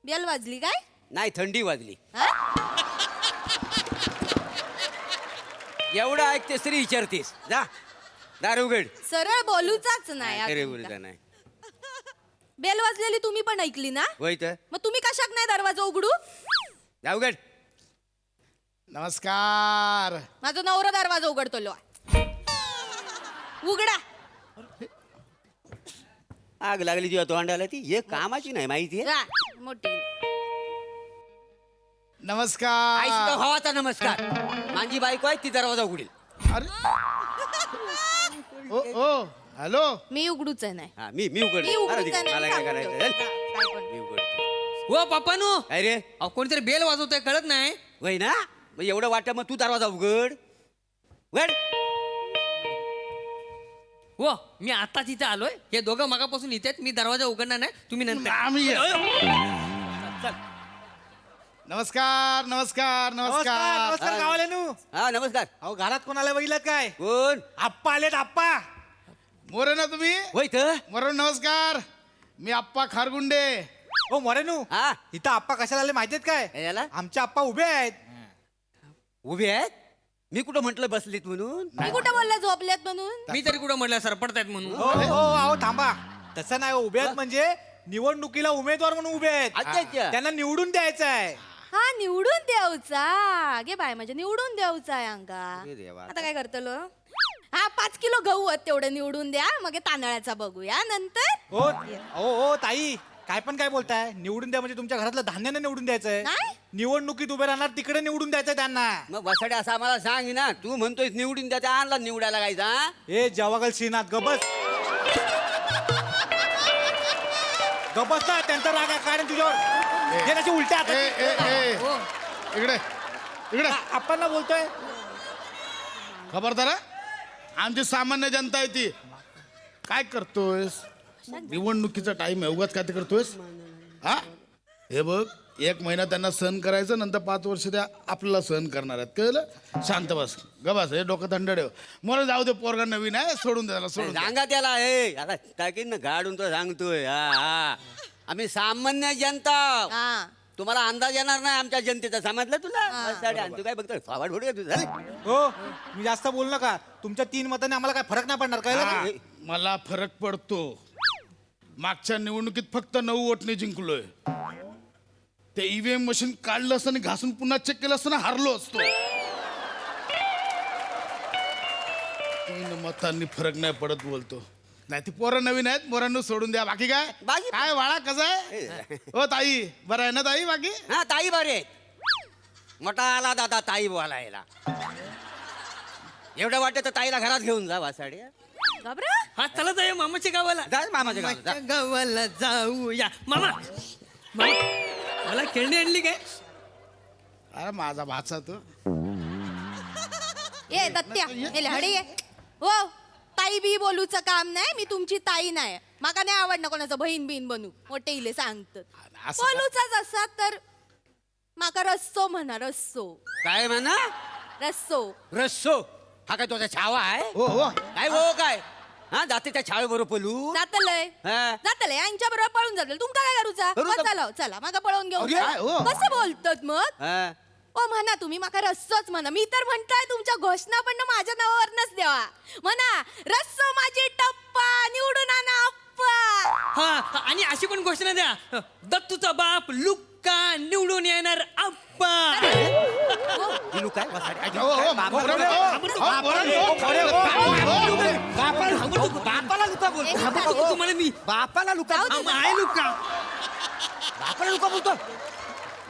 Bell वाजली काय? नाही, थंडी वाजली. हा? एवढं ऐकते तरी विचारतेस. जा दार उघड. सरळ बोलूचाच नाही अरे आता. बोलता नाही. बेल वाजलेली तुम्ही पण ऐकली ना? होय तर मग तुम्ही कशाक नाही दरवाजा उघडू? जा उघड. नमस्कार. माझा नवरा दरवाजा उघडतो लो. उघडा. आग लागली तुझ्या तोंडाला. ती हे कामाची नाही माहिती आहे. जा, मोठी. नमस्कार. आई सुद्धा भावाचा नमस्कार. माझी बायको आहे, ती दरवाजा उघडील. अरे ओ ओ हॅलो. मी उघडूच आहे नाही. हा मी उघड. मी उघडूच आहे मला नाही. काय सांगतो. करायचं? चल. काय पण. मी उघडतो. हो पप्पानू, अरे अहो कोणीतरी बेल वाजवतोय कळत नाही. वय ना, मग एवढं वाटतं मग तू दरवाजा उघड. उघड. हो मी आता तिथे आलोय. हे दोघं मगापासून इथे आहेत. मी दरवाजा उघडणार नाही, तुम्ही नंतर. आम्ही नमस्कार नमस्कार नमस्कार. नमस्कार गावाल्यानू. हा नमस्कार. अहो घरात कोणाला बघितलं काय? कोण? आप्पा आलेत आप्पा. मोरे ना तुम्ही? होय तर. मोरे नमस्कार. मी आप्पा खारगुंडे. हो मोरेनू, हा इथं आप्पा कशाला आले माहितीत काय? काय झालं? आमचे आप्पा उभे आहेत. उभे आहेत. मी कुठं म्हंटल बसलीत म्हणून. मी कुठं बोलला झोपल्यात म्हणून? मी तरी कुठं म्हटलं सरपडतायत म्हणून. हो हो अहो थांबा. तसं नाही हो, उभे आहेत म्हणजे निवडणुकीला उमेदवार म्हणून उभे आहेत. अच्छा अच्छा. त्यांना निवडून द्यायचं आहे. हा निवडून द्यावचा. गे बाय म्हणजे निवडून द्यावचा आहे अंका. अरे देवा. आता काय करतलो? हा 5 किलो गहू आहेत तेवढे निवडून द्या. मग हे तांदळाचा बघूया नंतर. हो हो हो ताई, काय पण काय बोलताय? निवडून द्या म्हणजे तुमच्या घरातलं धान्याने निवडून द्यायचंय. नाही? निवडणुकीत उभे राहणार तिकडे निवडून द्यायचंय त्यांना. मग बसाडे असं आम्हाला सांग ना. तू म्हणतोय निवडून द्या, त्या आणला निवडायला काय जा. ए जवागल श्रीनाथ गबस. गबस ना, त्यांचा राग आहे कारण तुझ्यावर. हे त्याची उलट्या ए ए हातात. ए इकडे इकडे आपण ना बोलतोय. खबरदार हा? आमची सामान्य जनता आहे ती. काय करतोयस? निवडणुकीचा टाइम आहे, उगाच काय ते करतोयस? हा हे बघ, 1 महिना त्यांना सहन करायचं, नंतर 5 वर्ष त्या आपल्याला सहन करणार आहेत. कळलं? शांत बस गबास. हे डोकं थंड ठेव. मला जाऊ दे, पोरगा नवीन आहे, सोडून दे त्याला, सोडून दे. सांगा त्याला. हे आता टाकीन ना गाडून तो सांगतोय. हा हा आम्ही सामान्य जनता. हा तुम्हाला अंदाज येणार नाही आमच्या जनतेचा. समजलं तुला? बसाडे आणि तू काय बघतोय फावाड फोड तुझं. हो मी जास्त बोल नका. तुमच्या 3 मतांनी आम्हाला काय फरक नाही पडणार. कळलं हा, ना? मला फरक पडतो. मागच्या निवडणुकीत फक्त 9 वोटने जिंकलोय. ते ईव्हीएम मशीन काढलं असतं आणि घासून पुन्हा चेक केलं असतं ना, हारलो असतो. 3 मतांनी फरक नाही पडत बोलतो. नाही ती पोरं नवीन आहेत, पोरांना सोडून द्या. बाकी काय बाकी- काय वाळा कसं आहे? हो ताई, बरं आहे ना ताई? बाकी हा ताई बरे आहेत. मोठा आला दादा ताई बोलायला. एवढं वाटत तर ताईला घरात घेऊन जा. वासाडे घाबरा. हा चला जाऊया मामाच्या गावाला. जा मामाच्या गावात, जा. मामाच्या गावाला जाऊया. मामा मामा मला खेळणी आणली काय? अरे माझा भाचा तो. ये दत्त्या हे लहडी ये. हो ताई बी बोलूचं काम नाही. मी तुमची ताई नाही. माका नाही आवडणं कोणाचं बहीण बिन बनू. मोठे इले सांगतात. असं बोलूचाच असा तर माका रस्सो म्हणा. रस्सो काय म्हणा? रस्सो. रस्सो. हा काय तुझा छावा आहे? हो हो काय हो काय? हा जाते त्या छावेबरोबर पलू. जातलंय हा. जातलंय यांच्या बरोबर पळून जातलं. तुमका काय करूचा? करू का? चला चला माका पळवून घेऊन अरे, जा. काय हो? कसं बोलतात मग? हा. ओ म्हणा तुम्ही माका रस्सोच म्हणा. मी तर म्हणताय तुमच्या घोषणा पण माझ्या नावावरनच द्यावा. म्हणा रस्सो माझी टप्पा निवडून आणा अप्पा. हा आणि अशी पण घोषणा द्या. दत्तूचा बाप लुक्का निवडून येणार आप्पा. पिलू काय? वासाडे. हो हो पोरांनो, हो, पोरांनो. बापाला लुका बोलतो. एक बापाला मिनिट. तुम्हाला मी बापाला लुका जाऊ दे. बोलतो. आहे लुक्का. बापाला लुका बोलतो.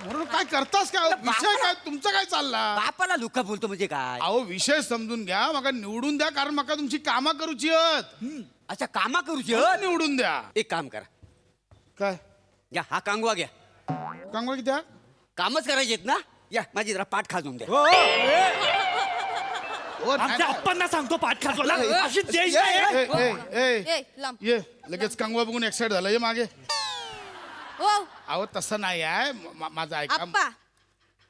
म्हणून काय करतास काय? विषय काय तुमचा काय चालला? बापाला लुका बोलतो म्हणजे काय? अहो विषय समजून घ्या. मका निवडून द्या, कारण मका तुमची कामा करूची आहेत. अच्छा कामा करूची हो, हो? निवडून द्या. एक काम करा. काय घ्या हा कांगवा घ्या. कांगवा किती आहे? कामच करायचे आहेत ना. या माझी जरा पाठ खाजून द्या. हो, हो, नाही, आमच्या आप्पांना सांगतो पाठ खाजवायला. अशी देश ए, आहे. ए, ए, ए लांब. ये लगेच कांगवा बघून एक्साइट झाला. ये मागे. हो अहो तसं नाही आहे. माझं ऐका. अप्पा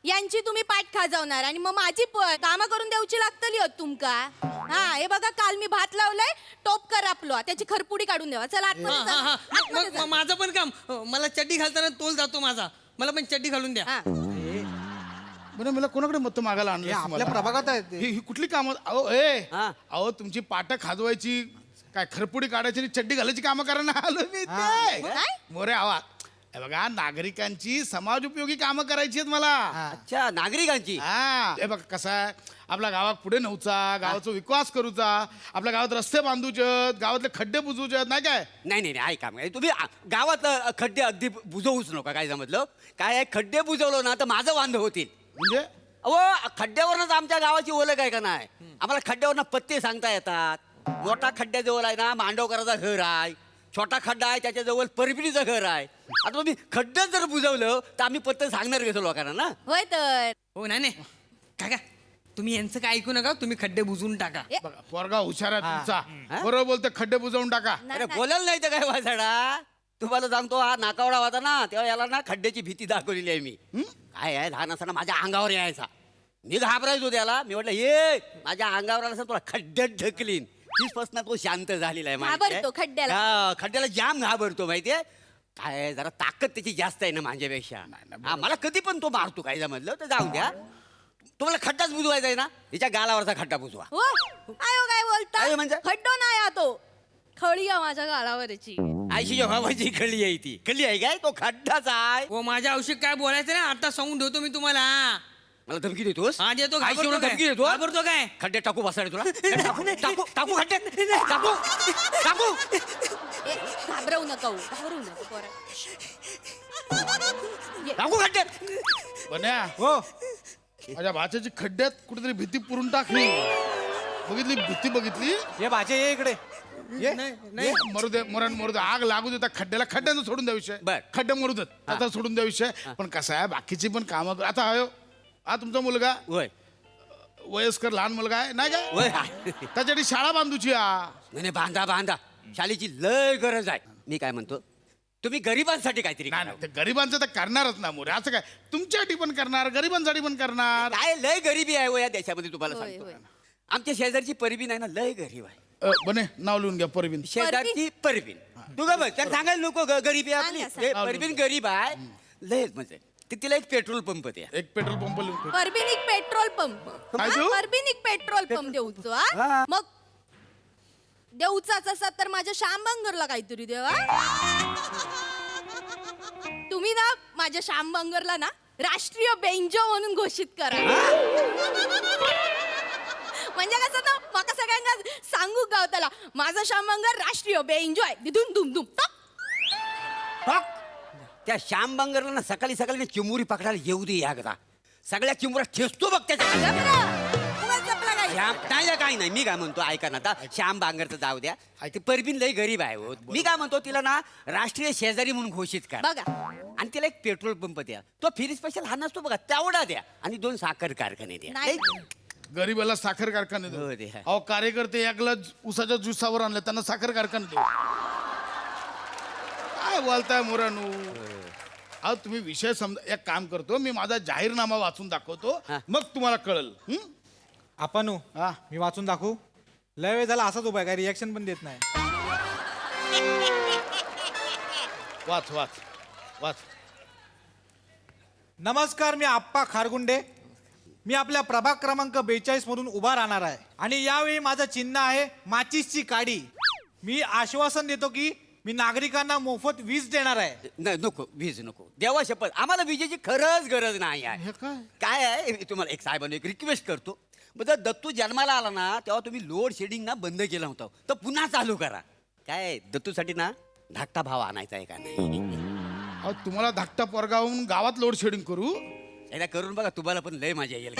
यांची तुम्ही पाठ खाजवणार आणि मग माझी कामं करून देऊची लागतली होत तुमका. हा हे बघा काल मी भात लावलाय टोप कर आपलो त्याची खरपुडी काढून द्यावा चला आतमध्ये हा, चला. हा. आतमध्ये मग चला. माझं पण काम मला चड्डी घालताना तोल जातो माझा मला पण चड्डी घालून द्या हा. बरं मला कोणाकडे मत मागायला हे आणलं आपल्या प्रभागात आहे ते. ही कुठली कामं अहो ए हा. अहो तुमची पाट खाजवायची काय खरपुडी काढायची आणि चड्डी घालायची कामं करायला आलो मी इथे. काय? मोरे आवा हे बघा नागरिकांची समाज उपयोगी कामं करायची आहेत मला अच्छा नागरिकांची हा हे बघ कसं आहे आपल्या गावात पुढे नव्हता गावाचा विकास करूचा आपल्या गावात रस्ते बांधूचे गावातले खड्डे बुजवूचे नाही काय नाही नाही नाही, ऐका मग, तुम्ही गावात खड्डे अगदी बुजवूच नका काय समजलं काय आहे, खड्डे बुजवलो ना तर माझं वांद होतील म्हणजे अहो खड्ड्यावरच आमच्या गावाची ओळख आहे का नाही आम्हाला खड्ड्यावरनं पत्ते सांगता येतात मोठा खड्ड्याजवळ आहे ना मांडवकराचा घर आहे छोटा खड्डा आहे त्याच्याजवळ परबिणीचं घर आहे आता तुम्ही खड्डं जर बुजवलं तर आम्ही पत्ते सांगणार घेतो लोकांना ना होय तर हो नाही काका तुम्ही यांचं काय ऐकू नका तुम्ही खड्डे बुजवून टाका बघा पोरगा हुशार आहे तुमचा बरोबर बोलतो खड्डे बुजवून टाका नाही, अरे नाही. बोलायला नाही तर काय वाचाडा तुम्हाला सांगतो हा नाकावडा होता ना तेव्हा याला ना खड्ड्याची भीती दाखवलेली आहे मी काय आहे लहान असताना माझ्या अंगावर यायचा मी घाबरायचो त्याला मी म्हटलं ये माझ्या अंगावर आला तुला खड्ड्यात ढकलीन तीचपासून तो शांत झालेला आहे माहितीये? घाबरतो खड्ड्याला. हा, खड्ड्याला जाम घाबरतो माहितीये काय आहे, जरा ताकद त्याची जास्त आहे ना माझ्यापेक्षा हा मला कधी पण तो मारतो काय जमलं तर जाऊ द्या तुम्हाला खड्डाच बुजवायचा आहे ना हिच्या गालावरचा खड्डा बुजवा हो आयो काय बोलता काय म्हणजे? खड्डो नाही हा तो खळी आहे माझ्या गालावरची आयशीच्या भावाची खळी आहे ती खळी आहे काय तो खड्डाच आहे हो माझ्या औषध काय बोलायचं ना आता सांगून ठेवतो मी तुम्हाला मला धमकी देतोस हा देतो आयशीवर घाबरतो धमकी काय? देतो घाबरतो काय खड्डे टाकू बसाडे तुला टाकू टाकू टाकू खड्डे टाकू टाकू ए, घाबरवू नका हो, घाबरवू नका पोरा. ये. टाकू खड्डे बन्या हो माझ्या भाच्याची खड्ड्यात कुठेतरी भीती पुरून टाकली बघितली भीती बघितली ये भाचे ये इकडे ये नाही मरू दे मरू दे आग लागू देता खड्ड्याला खड्ड्यानं सोडून द्या विषय बर. खड्डे मरू देत आता सोडून द्या विषय पण कसं आहे बाकीची पण कामं आता हा तुमचा मुलगा वय वयस्कर लहान मुलगा आहे नाही काय वय त्याच्यासाठी शाळा बांधूची नाही बांधा बांधा शाळेची लय गरज आहे मी काय म्हणतो तुम्ही गरिबांसाठी काहीतरी नाही करा. नाही, ते गरिबांचं तर करणारच ना मोरे असं काय तुमच्यासाठी पण करणार गरिबांसाठी पण करणार काय लय गरिबी आहे हो या देशामध्ये तुम्हाला होय, सांगतो होय. आमच्या शेजारची परबीन आहे ना लय गरीब आहे बने नाव लिहून घ्या परवीन शेजारची परबीन तू का बघ त्याला सांगायला नको गरिबी आहे आपली सांगा, हे परबीन गरीब आहे लय म्हणजे ते तिला एक पेट्रोल पंप द्या एक पेट्रोल पंप लिहून ठेव. परबिनिक पेट्रोल पंप काय देऊ? परबिनिक पेट्रोल पंप देऊचो हा हा. मग देऊचाच असा तर माझ्या श्यामबंगरला काहीतरी देवा तुम्ही ना माझ्या श्यामबंगरला ना राष्ट्रीय बेंजो म्हणून घोषित करा म्हणजे कसं ना मका सगळ्यांना सांगू गावताला माझा श्यामबंगर राष्ट्रीय बेंजो आहे धुम धुम धुम टॉक. त्या श्याम बांगरला ना सकाळी सकाळी चिमुरी पकडायला येऊ दे एकदा सगळ्या चिमुऱ्या ठेचतो बघ त्याच्या श्याम नाही काही नाही मी काय म्हणतो ऐका ना आता श्याम बांगरचं जाऊ द्या ती परबीन लय गरीब आहे हो मी काय म्हणतो तिला ना राष्ट्रीय शेजारी म्हणून घोषित करा बघा आणि तिला एक पेट्रोल पंप द्या तो फ्री स्पेशल हा नसतो बघा तेवढा द्या आणि 2 साखर कारखाने द्या नाही गरीबाला साखर कारखाने देऊ हो दे. अहो कार्यकर्ते एकला उसाच्या ज्युसावर आणले त्यांना साखर कारखाने देऊ काय बोलताय मोरानू अहो तुम्ही विषय समजा एक काम करतो मी माझा जाहीरनामा वाचून दाखवतो हा. मग तुम्हाला कळल आपण हा. मी वाचून दाखवू लय वेळ झाला असाच उभा आहे काय रिॲक्शन पण देत नाही वाच वाच वाच नमस्कार मी आप्पा खारगुंडे मी आपल्या प्रभाग क्रमांक 42 मधून उभा राहणार आहे आणि यावेळी माझं चिन्ह आहे माचीसची काडी मी आश्वासन देतो की मी नागरिकांना मोफत वीज देणार आहे नाही नको वीज नको देवा शपथ आम्हाला विजेची खरंच गरज नाही आहे हे काय काय आहे मी तुम्हाला एक साहेबांनी एक रिक्वेस्ट करतो जर दत्तू जन्माला आला ना तेव्हा तुम्ही लोड शेडिंग ना बंद केलं होतं तर पुन्हा चालू करा काय दत्तूसाठी ना धाकटा भाव आणायचा आहे का नाही अहो तुम्हाला धाकटा पोरगा होऊन गावात लोड शेडिंग करू एकदा करून बघा तुम्हाला पण लय मजा येईल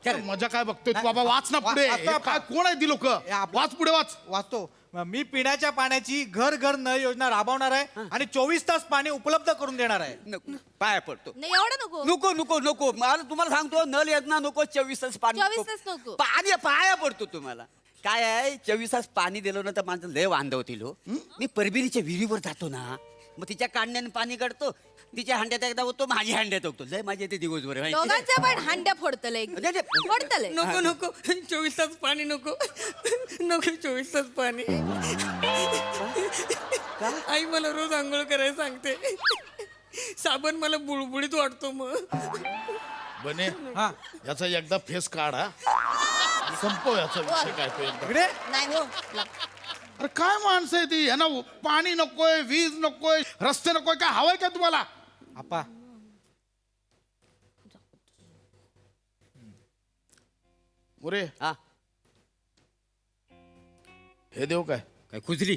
चल. मजा काय बघतोय तू बाबा वाच ना पुढे आता- हे काय कोण आहे ती लोक वाच पुढे वाच वाचतो मी पिण्याच्या पाण्याची घर घर नळ योजना राबवणार आहे आणि 24 तास पाणी उपलब्ध करून देणार आहे नको पाया पडतो नाही एवढं नको नको नको नको मला तुम्हाला सांगतो नल योजना नको 24 तास पाणी 24 तास नको. पाणी पाया पडतो तुम्हाला काय आहे 24 तास पाणी दिलं ना तर माझं लय वांद होतील हो मी परबिनीच्या विहिरीवर जातो ना मग तिच्या काढण्याने पाणी काढतो, तिच्या हांड्यात एकदा होतो, माझ्या हांड्यात होतो. लय माझ्या ते दिवसभर माहिती आहे? दोघांच्या पण हांड्या फोडतलंय नाही, नाही. फोडतलंय नको नको 24 तास पाणी नको नको 24 तास पाणी. आई मला रोज आंघोळ करायला सांगते. साबण मला बुळबुळीत वाटतो मग. बने हा याचा एकदा फेस काढा, संपव याचा विषय काय तो एकदा. इकडे नाही हो. अरे काय माणसं आहे ती, यांना पाणी नकोय, वीज नकोय, रस्ते नकोय, काय हवंय का तुम्हाला? आप्पा मोरे हा हे देऊ काय? काय खुजली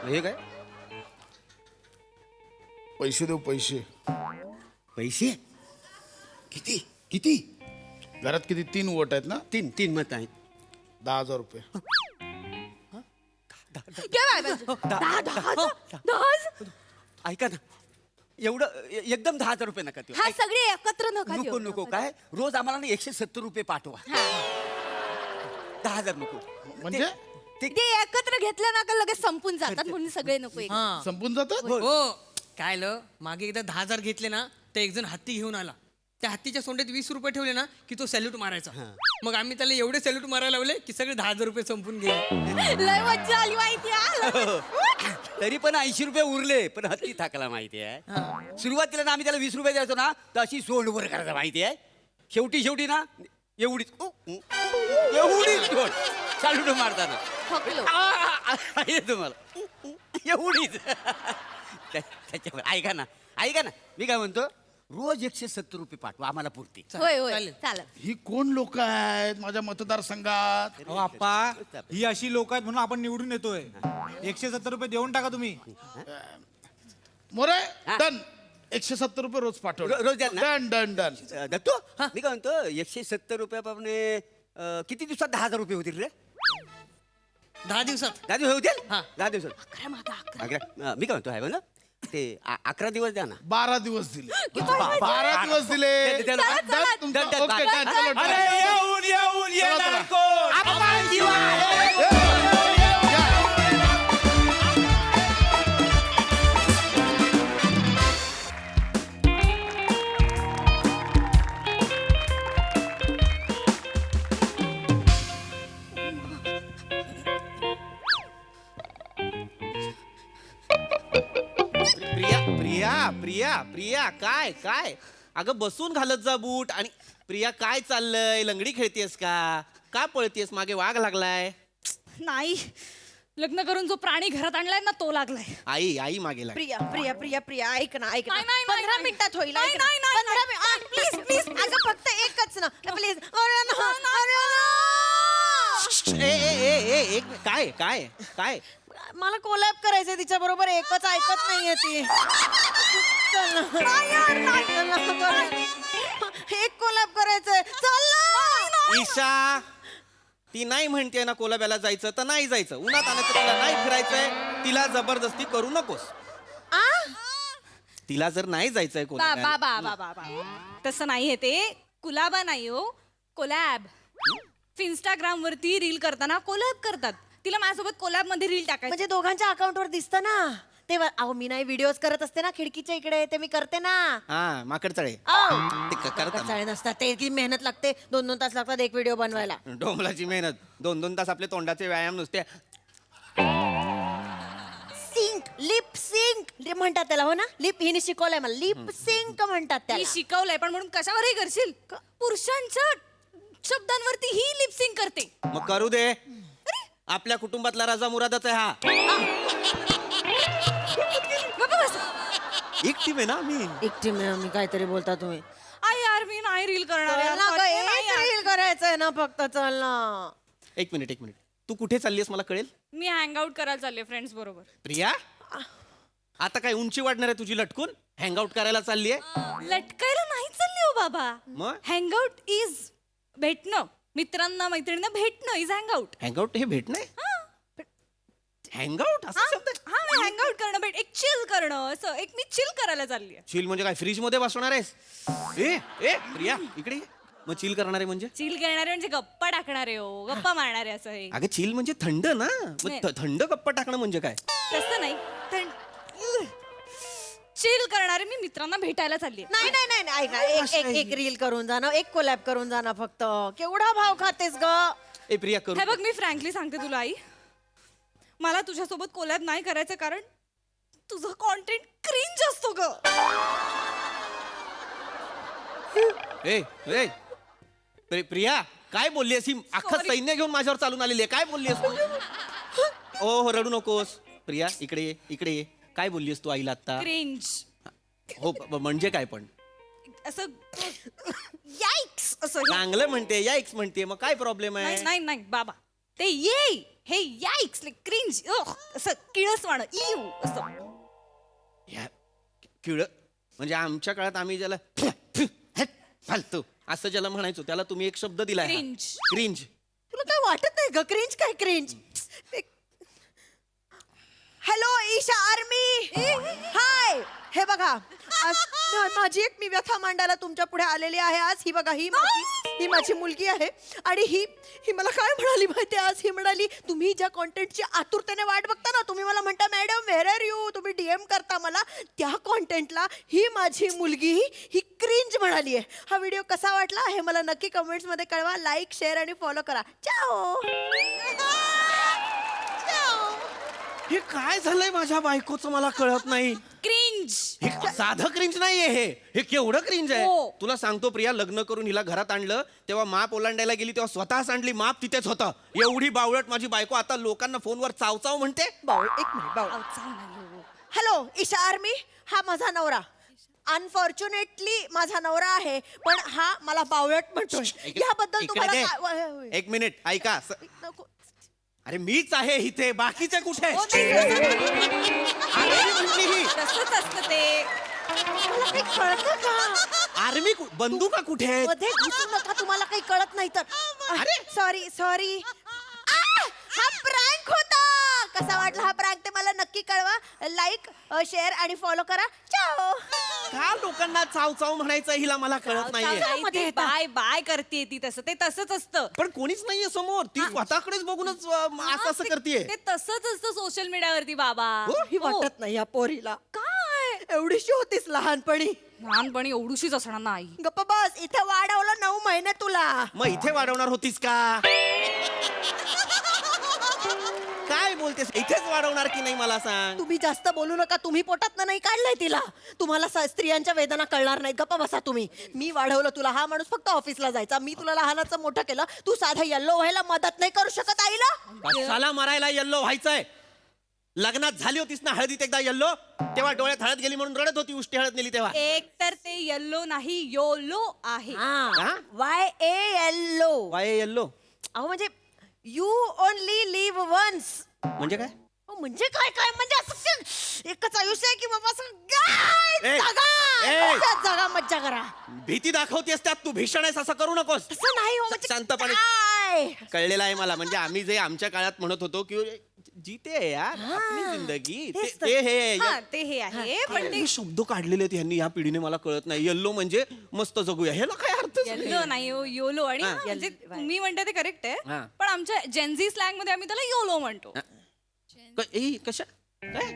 हे काय पैसे देऊ, पैसे. पैसे किती किती? घरात किती 3 वोट आहेत ना? 3 मत आहेत. 10,000 रुपये. घे बाय बाय. दहा. ऐका ना, एवढं एकदम 10,000 रुपये नका देऊ. हा सगळे एकत्र नका नको देऊ. नको काय रोज आम्हाला ना 170 रुपये पाठवा. 10,000 नको. म्हणजे ते ते एकत्र घेतलं ना का लगेच संपून जातात म्हणून सगळे नको एक. हा संपून जातात. हो काय ल मागे एकदा 10,000 घेतले ना, तर एक जण हत्ती घेऊन आला. त्या हत्तीच्या सोंडेत 20 रुपये ठेवले ना की तो सॅल्यूट मारायचा. मग आम्ही त्याला एवढे सॅल्यूट मारायला लावले की सगळे 10,000 रुपये संपून गेले. लय मज्जा आली माहिती आहे. तरी पण 80 रुपये उरले, पण हत्ती थाकला माहिती आहे. सुरुवातीला ना आम्ही त्याला 20 रुपये द्यायचो ना, तर अशी सोंडवर करायचं माहिती आहे. शेवटी ना एवढीच सोंड चालू मारताना थकलो. आहे तुम्हाला एवढीच. त्याच्यावर ऐका ना मी काय म्हणतो, रोज 170 रुपये पाठवा, आम्हाला पुरते. होय होय चालेल. चालेल. ही कोण लोक आहेत माझ्या मतदारसंघात? अहो आप्पा ही अशी लोक आहेत म्हणून आपण निवडून येतोय. 170 रुपये देऊन टाका तुम्ही. मोरे हा. डन. 170 रुपये रोज पाठव. रोज द्याल ना? Done done done. दत्तू मी काय म्हणतो, 170 रुपयाप्रमाणे किती दिवसात 10,000 रुपये होतील रे? 10 दिवसात 10 दिवस होतील. हा. 10 दिवसात अकरा मागा अकरा. मी काय म्हणतो आहे ना, ते 11 दिवस द्या ना. 12 दिवस दिले. किती वाजले? 12 दिवस दिले. चला, चला. डन तुमचं. Done, done, okay, done. Done. चलो, डन. येऊन येणार प्रिया प्रिया प्रिया प्रिया काय काय अगं बसून घालत जा बूट. आणि प्रिया काय चाललंय, लंगडी खेळतेस का? का पळतेस, मागे वाघ लागलाय? नाही लग्न करून जो प्राणी घरात आणलाय ना तो लागलाय. आई आई मागे लाग. प्रिया प्रिया प्रिया प्रिया ऐक ना ऐक ना. नाही, नाही, 15 नाही. मिनिटात होईल. नाही, ऐक ना. नाही, नाही, 15 मिनिट प्लीज प्लीज अगं फक्त एकच ना प्लीज. अरे ना अरे ना. ए ए ए ए एक काय काय काय मला कोलॅब करायचंय तिच्या बरोबर. एकच ऐकत नाहीये ती. चल ना. चल ना, कर. एक कोलॅब करायचंय. चल ना. ईशा ती नाही म्हणते ना कोलाब्याला जायचं तर नाही जायचं. उन्हात आणायचं, तिला नाही फिरायचंय, तिला जबरदस्ती करू नकोस. आ? तिला जर नाही जायचंय बा कोलाब्याला, बा बा बा बा बा. तसं नाहीये ते. कुलाबा नाही हो, कोलॅब. इंस्टाग्राम वरती रील करताना कोलॅब करतात. तिला माझ्यासोबत कोलॅब मध्ये रील टाकायचं. म्हणजे दोघांच्या अकाउंटवर दिसतं ना तेव्हा. अहो मी नाही व्हिडिओज करत असते ना खिडकीच्या इकडे, ते मी करते ना. हा माकड चळे अहो. ते करतात. चाळे नसतात ते. किती मेहनत लागते. 2-2 तास लागतात एक व्हिडिओ बनवायला. डोंबलाची मेहनत. 2-2 तास आपले तोंडाचे व्यायाम नुसते. सिंक लिप सिंक म्हणतात त्याला. हो ना, लिप हिने शिकवलंय मला. लिप सिंक म्हणतात मी त्याला. शिकवलंय पण म्हणून कशावरही करशील. पुरुषांच्या शब्दांवरती ही लिपसिंग करते. मग करू दे. आपल्या कुटुंबातला राजा मुरादाच आहे हा. गप्प बस. एक टीम आहे ना मी. एकटी मी काहीतरी बोलता तुम्ही. आई यार मी नाही रील करणार यार. चल ना गं, सॉरी, नाही एक यार. रील करायचंय ना फक्त. चल ना. एक मिनिट तू कुठे चाललीस मला कळेल? मी हँग आउट करायला चालले फ्रेंड्स बरोबर. प्रिया आता काय उंची वाढणार आहे तुझी लटकून? हँगआउट करायला चालली आहे? लटकायला नाही चालली हो बाबा. मग हँग आउट इज भेटणं. मित्रांना मैत्रिणींना भेटणं इज हँग आउट. हँगआउट हे भेट नाही. हँगआउट असा शब्द आहे? हा हँग आउट करणं भेट. एक चिल करणं असं. एक मी चिल करायला चालली आहे. चिल म्हणजे काय फ्रीज मध्ये बसणार आहेस? ए ए प्रिया इकडे ये. मग चिल करणारे म्हणजे चिल करणारे म्हणजे गप्पा टाकणारे हो, गप्पा मारणारे असं हे. अगं चिल म्हणजे थंड ना मग नाही. थंड गप्पा टाकणं म्हणजे काय तसं नाही. चिल करणारे मी मित्रांना भेटायला चालली नाही नाही नाही नाही, ऐक ना, एक रील करून जा ना, एक कोलॅब करून जा ना फक्त. केवढा भाव खातेस ग? ए प्रिया करू हे बघ मी फ्रँकली सांगते तुला आई, मला तुझ्यासोबत कोलॅब नाही करायचं कारण तुझं कॉन्टेंट क्रिंज असतो ग. ए ए प्रिया काय बोललीस ही अख्खं Sorry. सैन्य घेऊन माझ्यावर चालून आलेली आहे काय बोललीस तू हो रडू नकोस प्रिया इकडे ये इकडे ये काय बोललीस तू आईला आता क्रिंज हो म्हणजे काय पण असं याइक्स असं चांगलं म्हणते या एक्स म्हणते मग काय प्रॉब्लेम नाही आहे नाही नाही बाबा ते ये हे याइक्स क्रिंज असं किळसवाणं इव असं या, किळ म्हणजे आमच्या काळात आम्ही ज्याला फालतू असं ज्याला म्हणायचो त्याला तुम्ही एक शब्द दिलाय Cringe. क्रिंज तुला काय वाटत नाही ग क्रिंज काय क्रिंज? हॅलो ईशा आर्मी, हाय. हे बघा आज माझी एक मी व्यथा मांडायला तुमच्या पुढे आलेली आहे. आज ही बघा ही माझी मुलगी आहे आणि ही मला काय म्हणाली माहिती आज? ही म्हणाली तुम्ही ज्या कॉन्टेंटची आतुरतेने वाट बघता ना, तुम्ही मला म्हणता मॅडम व्हेअर आर यू, तुम्ही DM करता मला, त्या कॉन्टेंटला ही माझी मुलगी ही क्रिंज म्हणाली आहे. हा व्हिडिओ कसा वाटला हे मला नक्की कमेंट्स मध्ये कळवा. लाईक शेअर आणि फॉलो करा. चाओ. हे काय झालंय माझ्या बायकोचं मला कळत नाही क्रिंज. हे साधं क्रिंज नाहीये हे केवढं क्रिंज आहे हो. तुला सांगतो प्रिया लग्न करून हिला घरात आणलं तेव्हा माप ओलांडायला गेली तेव्हा स्वतः सांडली माप तिथेच होतं एवढी बावळट माझी बायको आता लोकांना फोनवर चावचाव म्हणते बाऊ एक मिनिट बाऊ. हॅलो ईशा आर्मी, हा माझा नवरा. अनफॉर्च्युनेटली माझा नवरा आहे पण हा मला बावळट म्हणतोय. याबद्दल तुम्हाला इकडे काय- दे. एक मिनिट ऐका नको. अरे मीच आहे इथे बाकीचे कुठे हो, नाही, आर्मी म्हटली ही तसंच असतं ते. मला काही कळतं का? आर्मी बंदुका कुठे आहेत मध्ये घुसू नका, तुम्हाला काही कळत नाही तर. अरे. सॉरी हा प्रँक होता. कसा वाटला हा प्रँक ते मला नक्की कळवा. लाईक शेअर आणि फॉलो करा. चाओ. का लोकांना चावचाव म्हणायचं हिला मला कळत नाहीये आई ती बाय बाय करते ती तसं ते तसंच असतं. पण कोणीच नाहीये समोर ती स्वतःकडेच बघूनच असं करतेय ते तसंच असतं सोशल मीडियावरती बाबा. ही हो. वाटत नाही या पोरीला. काय एवढीशी होतीस लहानपणी. लहानपणी एवढीशीच असणार ना आई. गप्प बस. इथे वाढवलं 9 महिने तुला. मग इथे वाढवणार होतीस का काय बोलतेस इथेच वाढवणार की नाही मला सांग तुम्ही जास्त बोलू नका. तुम्ही पोटात नाही काढलंय तिला. तुम्हाला स्त्रियांच्या वेदना कळणार नाहीत. गप्पा बसा तुम्ही. मी वाढवलं तुला. हा माणूस फक्त ऑफिसला जायचा. मी तुला लहानाचं मोठं केलं. तू साधा येल्लो व्हायला मदत नाही करू शकत आईला. कशाला मरायला येल्लो व्हायचंय लग्नात झाली होतीस ना हळदीत एकदा येल्लो तेव्हा डोळ्यात हळद गेली म्हणून रडत होती उष्टी हळद नेली तेव्हा एक तर ते येल्लो नाही योलो आहे. हा? YALO. वाय येल्लो अहो म्हणजे यू ओनली लिव्ह वन्स. म्हणजे काय म्हणजे काय काय म्हणजे असं एकच आयुष्य आहे की बाबा असं काय ए, ए. जगा मज्जा करा. भीती दाखवतेस त्यात तू भीषण आहेस असं करू नकोस असं नाही हो म्हणजे शांतपणे काय? कळलेलं आहे मला म्हणजे आम्ही जे आमच्या काळात म्हणत होतो की जीते है यार आपली जिंदगी हेच तर. ते हे हा ते हे आहे पण ते हे शब्द काढलेले आहेत यांनी या पिढीने मला कळत नाही येल्लो म्हणजे मस्त जगूया ह्याला काय अर्थ येल्लो नाही हो, योलो आणि हा. म्हणजे तुम्ही म्हणता ते करेक्ट आहे हा. पण आमच्या जेनझी स्लँग मध्ये आम्ही त्याला योलो म्हणतो. कशात काय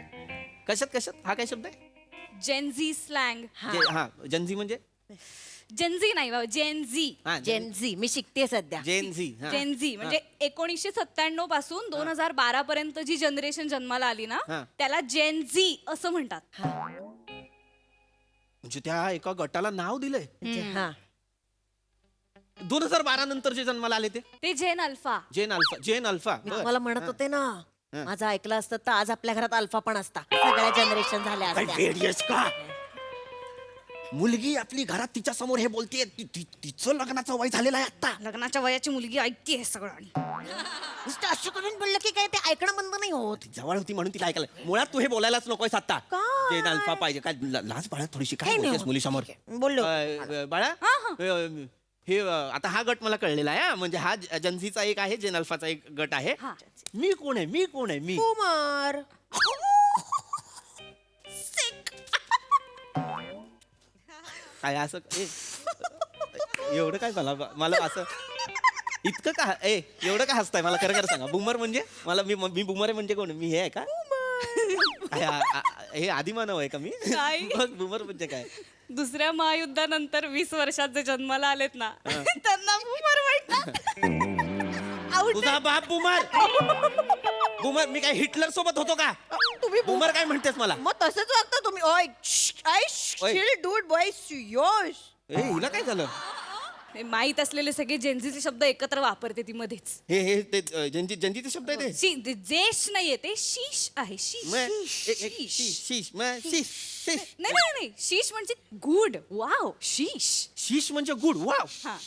कशात हा काय शब्द आहे जेनझी स्लँग. हा जनझी म्हणजे जेनझी नाही बाबा जेनझी. हा जेनझी मी शिकते सध्या. जेनझी हा. जेनझी म्हणजे 1997 पासून 2012 पर्यंत जी जनरेशन जन्माला आली ना हा. त्याला जेनझी असं म्हणतात. म्हणजे त्या एका गटाला नाव दिलंय हा 2012 नंतर जे जन्माला आले ते जेन अल्फा. जेन अल्फा मी बर. तुम्हाला म्हणत होते ना हा. माझं ऐकलं असतं तर आज आपल्या घरात अल्फा पण असता. सगळ्या जनरेशन झाल्या काय असत्या. वेडी आहेस का मुलगी आपली घरात तिच्या समोर हे बोलतेय तिचं लग्नाचं वय झालेलं आहे आता लग्नाच्या वयाची मुलगी ऐकते सगळं आणि नुसतं असं करून बोललं की काय ते ऐकणं बंद नाही होत. जवळ होती म्हणून तिला ऐकायला मुळात तू हे बोलायलाच नकोय आता काय? जेन अल्फा पाहिजे काय लाज बाळा थोडीशी काय काही नाही बोलतेस होत. मुलीसमोर बोललो. बाळा हे आता हा गट मला कळलेला आहे हा. म्हणजे हा जनसीचा एक आहे जेन अल्फाचा एक गट आहे हा. मी कोण आहे मी कुमार. काय असं एवढं काय मला असं इतकं का एवढं काय हसताय मला खरं खरं सांगा बुमर म्हणजे मी बुमर आहे म्हणजे कोण मी हे आहे का हे आदिमानव आहे का मी काय? मग बुमर म्हणजे काय दुसऱ्या महायुद्धानंतर 20 वर्षात जे जन्माला आलेत ना त्यांना बूमर म्हणतात. तुझा बाप बुमर बुमर मी काय हिटलर सोबत होतो का तुम्ही बुमर काय म्हणतेस मला मग तसंच वागता तुम्ही ओय ओय. डूड बॉय योश. हिला काय झालं हे माहित असलेले सगळे जेन्झीचे शब्द एकत्र वापरते ती मध्येच. हे ते जंजीचे शब्द आहे ते जेश नाहीये ते शीश आहे. शीश शीश नाही नाही नाही शीश म्हणजे गुड. वाव शीश. शीश म्हणजे गुड वाव हा.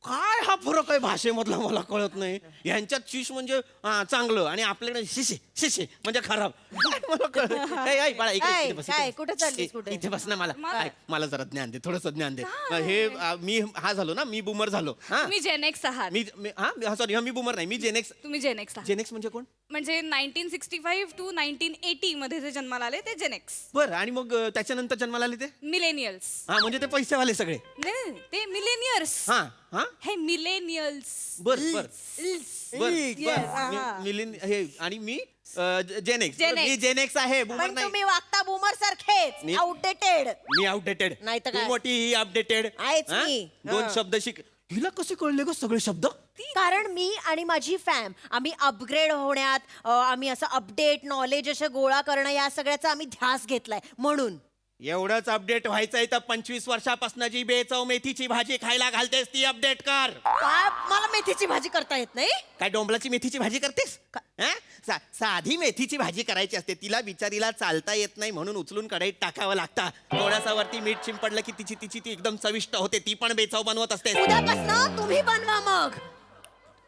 काय हा फरक आहे भाषेमधला मला कळत नाही यांच्यात शीश म्हणजे चांगलं आणि आपल्याकडे शिशे शिशे म्हणजे खराब काय मला कळत बाळा काय? इथे बस, काय? इथे. कुठे चाललीस, कुठे? इथे बस ना मला मला- मला जरा ज्ञान दे थोडस ज्ञान दे हे मी हा झालो ना मी बुमर झालो हा तुम्ही जेनेक्स आहात. सॉरी मी बुमर नाही मी जेनेक्स तुम्ही जेनेक्स आहात. जेनेक्स म्हणजे कोण म्हणजे 1965 to 1980 मध्ये जे जन्माला आले ते जेनेक्स. बरं आणि मग त्याच्यानंतर जन्माला आले ते मिलेनियल्स. हा म्हणजे ते पैसेवाले सगळे नाही नाही, ते मिलेनियर्स. हा हा हे मिलेनियल्स. बर बर बर हा. मिलिन हे आणि मी जेनेक्स जेनेक्स. मी जेनेक्स आहे बुमर पण नाही तुम्ही वागता बुमर सारखेच मी- आउटडेटेड. मी आउटडेटेड नाही तर तू काय? मोठी ही अपडेटेड आहेच मी. दोन हा. शब्द शिक हिला कसे कळले ग सगळे शब्द कारण मी आणि माझी फॅम आम्ही अपग्रेड होण्यात आम्ही असं अपडेट नॉलेज असे गोळा करणं या सगळ्याचा आम्ही ध्यास घेतलाय म्हणून. एवढंच अपडेट व्हायचंय तर 25 वर्षापासून जी बेचव मेथीची भाजी खायला घालतेस ती अपडेट कर काय मला मेथीची भाजी करता येत नाही. काय डोंबलाची मेथीची भाजी करतेस हं? साधी मेथीची भाजी करायची असते तिला बिचारीला चालता येत नाही म्हणून उचलून कढईत टाकावं लागतं थोडासा वरती मीठ शिंपडलं की तिची ती एकदम चविष्ट होते ती पण बेचव बनवत असते उद्यापासून तुम्ही बनवा मग.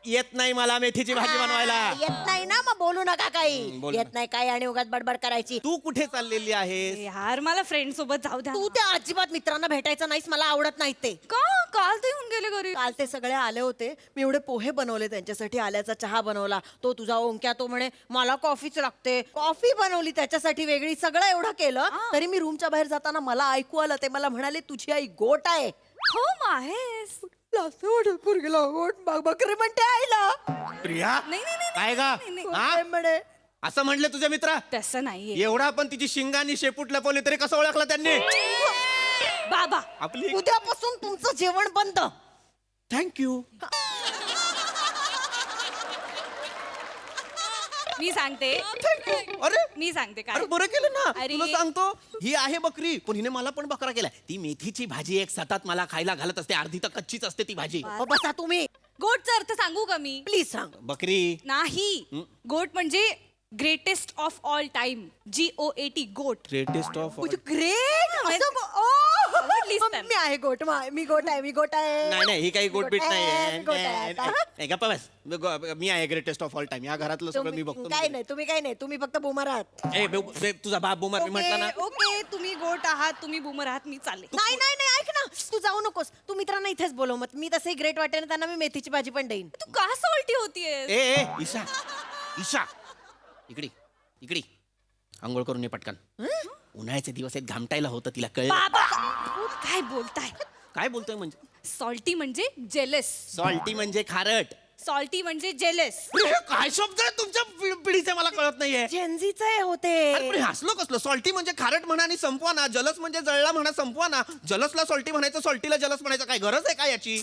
येत नाही मला मेथीची भाजी बनवायला येत नाही ना मग बोलू नका काही. बोल येत नाही काही आणि उगाच बडबड करायची. तू कुठे चाललेली आहेस यार मला फ्रेंड सोबत जाऊ द्या. तू त्या अजिबात मित्रांना भेटायचं नाहीस मला आवडत नाही ते. का काल ते येऊन गेले घरी. काल ते सगळे आले होते मी एवढे पोहे बनवले त्यांच्यासाठी आल्याचा चहा बनवला तो तुझा ओंक्या तो म्हणे मला कॉफीच लागते कॉफी बनवली त्याच्यासाठी वेगळी सगळं एवढं केलं तरी मी रूमच्या बाहेर जाताना मला ऐकू आलं ते मला म्हणाले तुझी आई गोट आहे. हो माहेस. बकरी म्हणते आईला. प्रिया नाही, नाही, नाही, काय गा नाही, नाही. हा? काय म्हणे असं म्हणले तुझे मित्र तसं नाहीये एवढा पण तिची शिंगानी शेपूट लपवली तरी कसं ओळखलं त्यांनी बाबा. आपली उद्यापासून तुमचं जेवण बंद. थँक्यू मी सांगते अरे मी सांगते काय. अरे बरं केलं ना अरे. तुला सांगतो ही आहे बकरी पण हिने मला पण बकरा केलाय ती मेथीची भाजी एक सतत मला खायला घालत असते अर्धी तर कच्चीच असते ती भाजी बसा तुम्ही गोटचा अर्थ सांगू का मी. प्लीज सांग. बकरी नाही गोट म्हणजे greatest of all time. GOAT goat. Greatest of great. आवडलीस तर. मी आहे गोट मी गोट आहे मी गोट आहे. नाही नाही ही काही गोट बीट मी गोट आहे नाही आता. नाही, गप्पा बस मी आहे ग्रेटेस्ट ऑफ ऑल टाइम या घरातलं सगळं मी बघतो काय नाही तुम्ही काय नाही तुम्ही फक्त बुमर आहात. तुझा बाप बुमर मी म्हटलं ना ओके तुम्ही गोट आहात तुम्ही बुमर आहात मी चालले. नाही नाही नाही ऐक ना तू जाऊ नकोस तू मित्रांना इथेच बोलव मग मी तसंही ग्रेट वाटेल ना त्यांना मी मेथीची भाजी पण देईन. तू का सॉल्टी होतीये. ए ईशा ईशा इकडे इकडे आंघोळ करून ये पटकन उन्हाळ्याचे दिवस आहेत घामटायला होतं तिला कळलं बाबा काय बोलताय. काय बोलतोय म्हणजे सॉल्टी म्हणजे जेलस. सॉल्टी म्हणजे खारट सॉल्टी म्हणजे जेलस. अरे, हे काय शब्द आहे तुमच्या पिढीचे मला कळत नाहीये जेन्झीचे होते. अरे, पण हे हसलो कसलं सॉल्टी म्हणजे खारट म्हणा आणि संपवा ना जलस म्हणजे जळला म्हणा संपवा ना जलसला सॉल्टी म्हणायचं सॉल्टीला जलस म्हणायचं काय गरज आहे का याची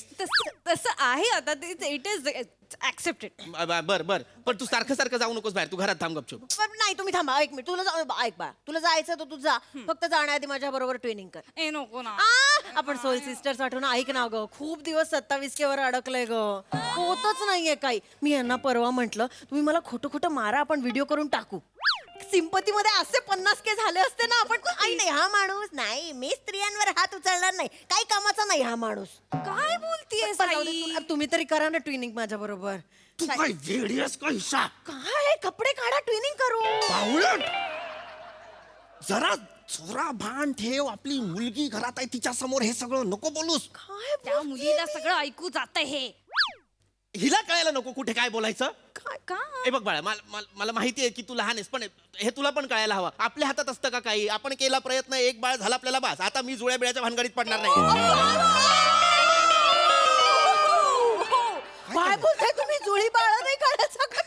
तसं आहे आता इट इज ऍक्सेप्टेड. बर बर पण तू सारखं सारखं जाऊ नकोस बाहेर तू घरात थांब गपचूप पण नाही तुम्ही थांबा एक मिनिट ऐक बा तुला जायचं तर तू जा फक्त जाण्याआधी माझ्या बरोबर ट्रेनिंग कर. ए नको ना. आपण सोल सिस्टर्स आठवण ऐक ना ग खूप दिवस 27K वर अडकलंय ग होतच नाहीये काही. मी यांना परवा म्हंटल तुम्ही मला खोटं मारा आपण व्हिडिओ करून टाकू. सिंपती मध्ये असे 50K झाले असते ना आपण आई नाही हा माणूस नाही मी स्त्रियांवर हात उचलणार नाही काही कामाचा नाही हा माणूस. काय बोलतीये तुम्ही तरी करा ना ट्विनिंग माझ्या बरोबर. तू काय वेडीयस का ईशा काय कपडे काढा ट्विनिंग करू. बावळट जरा चोरा भान ठेव आपली मुलगी घरात आहे तिच्या समोर हे सगळं नको बोलूस काय त्या मुलीला सगळं ऐकू जात हे. हिला कळायला नको कुठे काय बोलायचं का ए बघ बाळा मला माहिती आहे की तू लहान आहेस पण हे तुला पण कळायला हवं आपल्या हातात असतं का काही आपण केला प्रयत्न एक बाळ झाला आपल्याला बास आता मी जुळ्या बिळ्याच्या भानगडीत पडणार नाही काय बोलताय तुम्ही? जुळी बाळ नाही काढायचं का?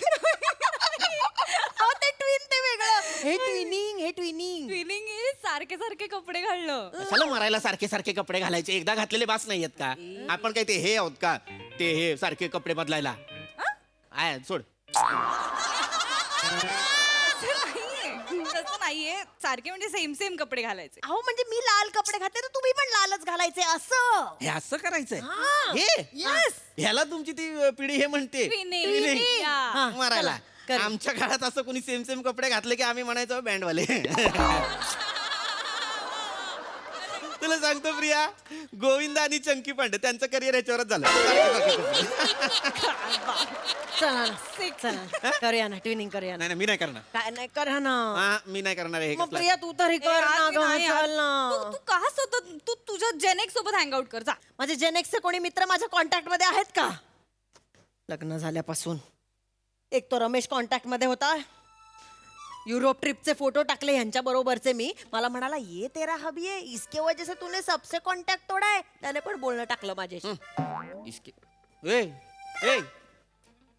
अहो, ते ट्विन ते वेगळं. हे ट्विनिंग. ट्विनिंग सारखे सारखे कपडे घालणं. कशाला मरायला सारखे सारखे कपडे घालायचे? एकदा घातलेले बास नाहीयेत का? आपण काय ते हे आहोत का? ते हे सारखे कपडे बदलायला आहे सोड. तसं नाहीये, सारखे म्हणजे सेम कपडे घालायचे. अहो म्हणजे मी लाल कपडे घातले तर तुम्ही पण लालच घालायचे असं. हे असं करायचंय हा. हे Yes. ह्याला तुमची ती पिढी हे म्हणते Twinning. Twinning. Yeah. हा, मारायला. चला, कर. आमच्या काळात असं कोणी सेम कपडे घातले की आम्ही म्हणायचो बँडवाले. तुला सांगतो प्रिया, गोविंदा आणि चंकी पांडे त्यांचं करिअर याच्यावरच झालं. चला करूया ना, ट्विनिंग करूया ना. नाही नाही, मी नाही करणार. काय नाही करा ना. हा, मी नाही करणार हे मग कसलं. प्रिया तू तरी कर ना गं, नाही यार. चल ना. तू का सतत तू तुझ्या जेनेक्स सोबत हँगआउट कर जा. माझे जेनेक्सचे कोणी मित्र माझ्या कॉन्टॅक्ट मध्ये आहेत का? लग्न झाल्यापासून एक तो रमेश कॉन्टॅक्ट मध्ये होता. युरोप ट्रिपचे फोटो टाकले ह्यांच्या बरोबरचे मी. मला म्हणाला ये तेरा हबी है, इसके वजह से तूने सबसे कॉन्टॅक्ट तोडा है. त्याने पण बोलणं टाकलं माझ्याशी. ए ए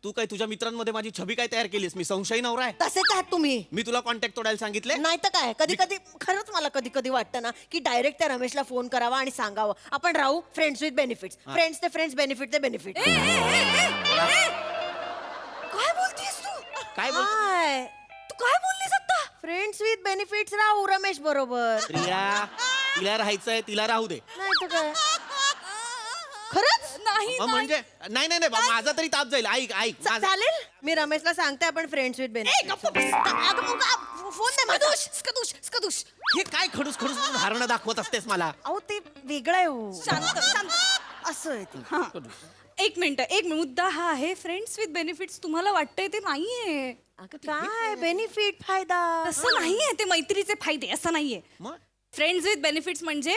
तू काय तुझ्या मित्रांमध्ये माझी छबी काय तयार केलीस? मी संशयी नवरा आहे. तसेच आहात तुम्ही. मी तुला कॉन्टॅक्ट तोडायला सांगितले? नाही तर काय, कधी कधी खरंच मला कधी कधी वाटतं ना की डायरेक्ट त्या रमेशला फोन करावा आणि सांगावं आपण राहू फ्रेंड्स विथ बेनिफिट्स. फ्रेंड्स ते फ्रेंड्स, बेनिफिट ते बेनिफिट. काय बोलतीस तू? काय बोल काय तू काय बोललीस आता? फ्रेंड्स विथ बेनिफिट्स राहू रमेश बरोबर. प्रिया, तिला राहायचंय तिला राहू दे. नाही तर काय, खरंच नाही म्हणजे नाही नाही नाही बा, माझा तरी ताप जाईल. ऐक ऐक माझा- चालेल. मी रमेशला सांगते आपण फ्रेंड्स विथ बेनिफिट. फोन दे माझा. स्कदुश हे काय खडूस खडूस हारणं दाखवत असतेस मला? अहो ते वेगळं आहे हो. शांत. असं आहे ते. हा. एक मिनिट मुद्दा हा आहे, फ्रेंड्स विथ बेनिफिट्स तुम्हाला वाटतंय ते नाहीये. अगं काय बेनिफिट फायदा? असं नाहीये, ते मैत्रीचे फायदे असं नाहीये. मग फ्रेंड्स विथ बेनिफिट्स म्हणजे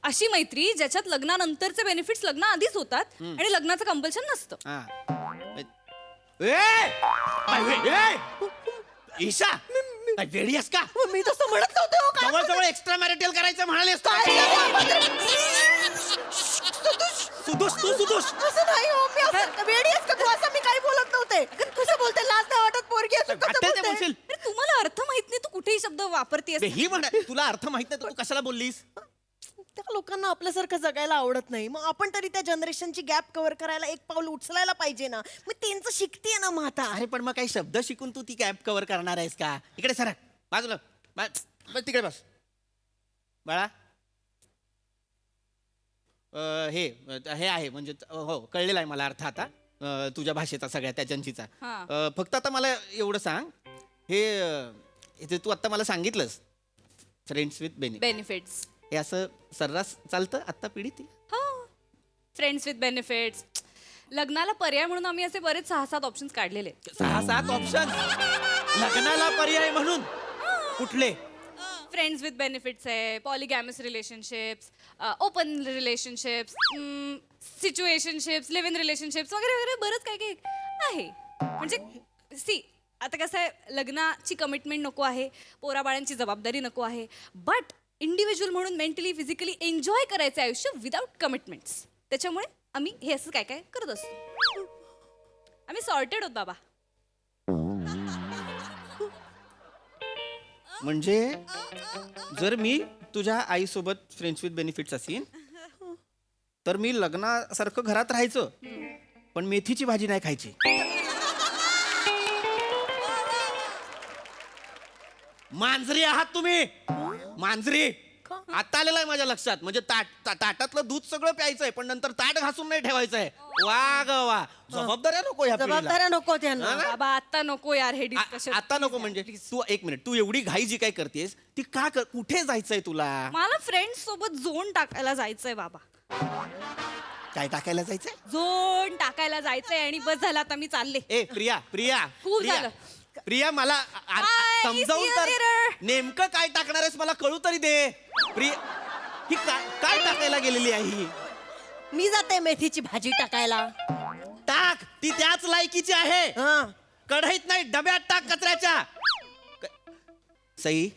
अशी मैत्री ज्याच्यात लग्नानंतरचे बेनिफिट्स लग्न आधीच होतात आणि लग्नाचं कंपल्शन नसतं. हा. ए! ईशा काय वेडी आहेस का? मी तसं म्हणत नव्हते हो. काय जवळ जवळ एक्स्ट्रा मॅरिटल करायचं म्हणालेस का? सुदोष तू सुदोष असं नाही हो. मी असं वेडी आहेस का तू? असं मी काही बोलत नव्हते. कसं बोलते? लाज नाही वाटत? पोरगी असून कसं वाटेल ते बोलते? बोलशील. अरे तुम्हाला अर्थ माहित नाही, तू कुठेही शब्द वापरतेस. बे, ही म्हणा तुला अर्थ माहित नाही तर तू कशाला बोललीस? त्या लोकांना आपल्यासारखं जगायला आवडत नाही. मग आपण तरी त्या जनरेशनची गॅप कव्हर करायला एक पाऊल उचलायला पाहिजे ना. मग त्यांचं शिकतेय ना मग आता. अरे पण मग काही शब्द शिकून तू ती कॅप कव्हर करणार आहेस का? इकडे सर बाजूला बस तिकडे बस बाळा. हे हे आहे म्हणजे हो कळलेला आहे मला अर्थ आता तुझ्या भाषेचा सगळ्या त्या जंजीचा. हा. फक्त आता मला एवढं सांग हे जे तू आता मला सांगितलंस फ्रेंड्स विथ बेनिफिट बेनिफिट्स. हे असं सर्रास चालतं आत्ता पिढीत? हो, फ्रेंड्स विथ बेनिफिट्स. लग्नाला पर्याय म्हणून आम्ही असे बरेच 6-7 ऑप्शन्स काढलेले. 6-7 ऑप्शन लग्नाला पर्याय म्हणून कुठले? फ्रेंड्स विथ बेनिफिट्स आहे, polygamous relationships, open relationships, situationships, live in relationships वगैरे वगैरे बरंच काही काही आहे. म्हणजे सी आता कसं आहे, लग्नाची कमिटमेंट नको आहे, पोराबाळांची जबाबदारी नको आहे, बट इंडिव्हिज्युअल म्हणून मेंटली फिजिकली एन्जॉय करायचं आयुष्य विदाउट कमिटमेंट्स. त्याच्यामुळे आम्ही हे असं काय काय करत असतो. आम्ही सॉर्टेड होत बाबा. म्हणजे जर मी तुझ्या आईसोबत फ्रेंड्स विथ बेनिफिट्स असेल तर मी लग्नासारखं घरात राहायचं पण मेथीची भाजी नाही खायची. मांजरी आहात तुम्ही, मांजरी. आता आलेला आहे माझ्या लक्षात. म्हणजे ताटातलं दूध सगळं प्यायचंय पण नंतर ताट घासून नाही ठेवायचंय. वा ग वा, जबाबदाऱ्या नको या पिढीला. जबाबदाऱ्या नको त्यांना. बाबा आता नको यार हे डिस्कशन. आता नको. म्हणजे तू एक मिनिट, तू एवढी घाई जी काय करतेस ती का कुठे जायचंय तुला? मला फ्रेंड्स सोबत झोन टाकायला जायचंय बाबा. काय टाकायला जायचंय? झोन टाकायला जायचंय आणि बस झालं आता मी चालले. ए प्रिया प्रिया खूप प्रिया, झालं. प्रिया मला Bye, समजावून see you तर later. नेमकं काय टाकणार आहेस मला कळू तरी दे. प्रिया ही काय टाकायला गेलेली आहे ही? मी जाते मेथीची भाजी टाकायला. टाक, ती त्याच लायकीची आहे. हा. कढईत नाही डब्यात टाक कचऱ्याच्या. सई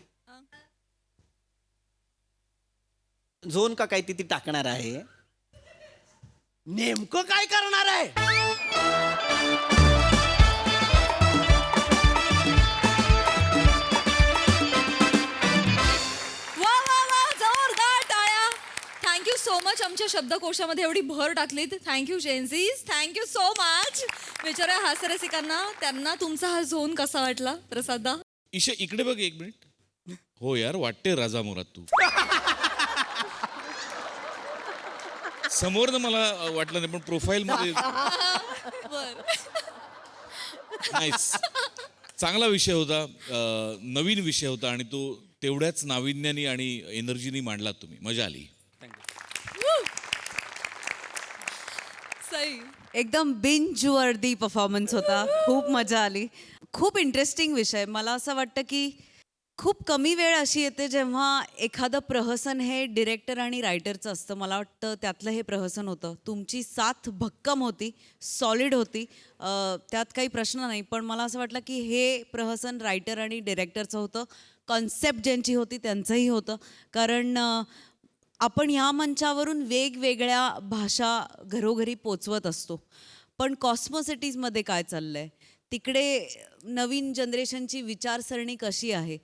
झोन का काय ती टाकणार आहे. नेमकं काय करणार आहे? वा वा वा जोरदार टाळ्या. थँक्यू सो मच आमच्या शब्दकोशामध्ये एवढी भर टाकलीत. Thank you Gen Zs, thank you so much. विचारा हास्यरसिकांना, त्यांना तुमचा हा झोन कसा वाटला प्रसादा? ईशा इकडे बघ एक मिनिट. हो यार वाटते राजा मोरात तू. समोर ना मला वाटलं नाही पण प्रोफाईल मध्ये बर. नाईस. चांगला विषय होता, नवीन विषय होता आणि तो तेवढ्याच नाविन्याने आणि एनर्जीनी मांडलात तुम्ही. मजा आली. सई. एकदम बिंज वर्दी परफॉर्मन्स होता. खूप मजा आली. खूप इंटरेस्टिंग विषय. मला असं वाटतं की खूप कमी वेळ अशी येते जेव्हा एखादं प्रहसन हे डिरेक्टर आणि रायटरचं असतं. मला वाटतं त्यातलं हे प्रहसन होतं. तुमची साथ भक्कम होती, सॉलिड होती, त्यात काही प्रश्न नाही. पण मला असं वाटलं की हे प्रहसन रायटर आणि डिरेक्टरचं होतं. कॉन्सेप्ट ज्यांची होती त्यांचंही होतं. कारण आपण ह्या मंचावरून वेगवेगळ्या भाषा घरोघरी पोचवत असतो. पण कॉस्मोसिटीजमध्ये काय चाललं आहे, तिकडे नवीन जनरेशनची विचारसरणी कशी आहे,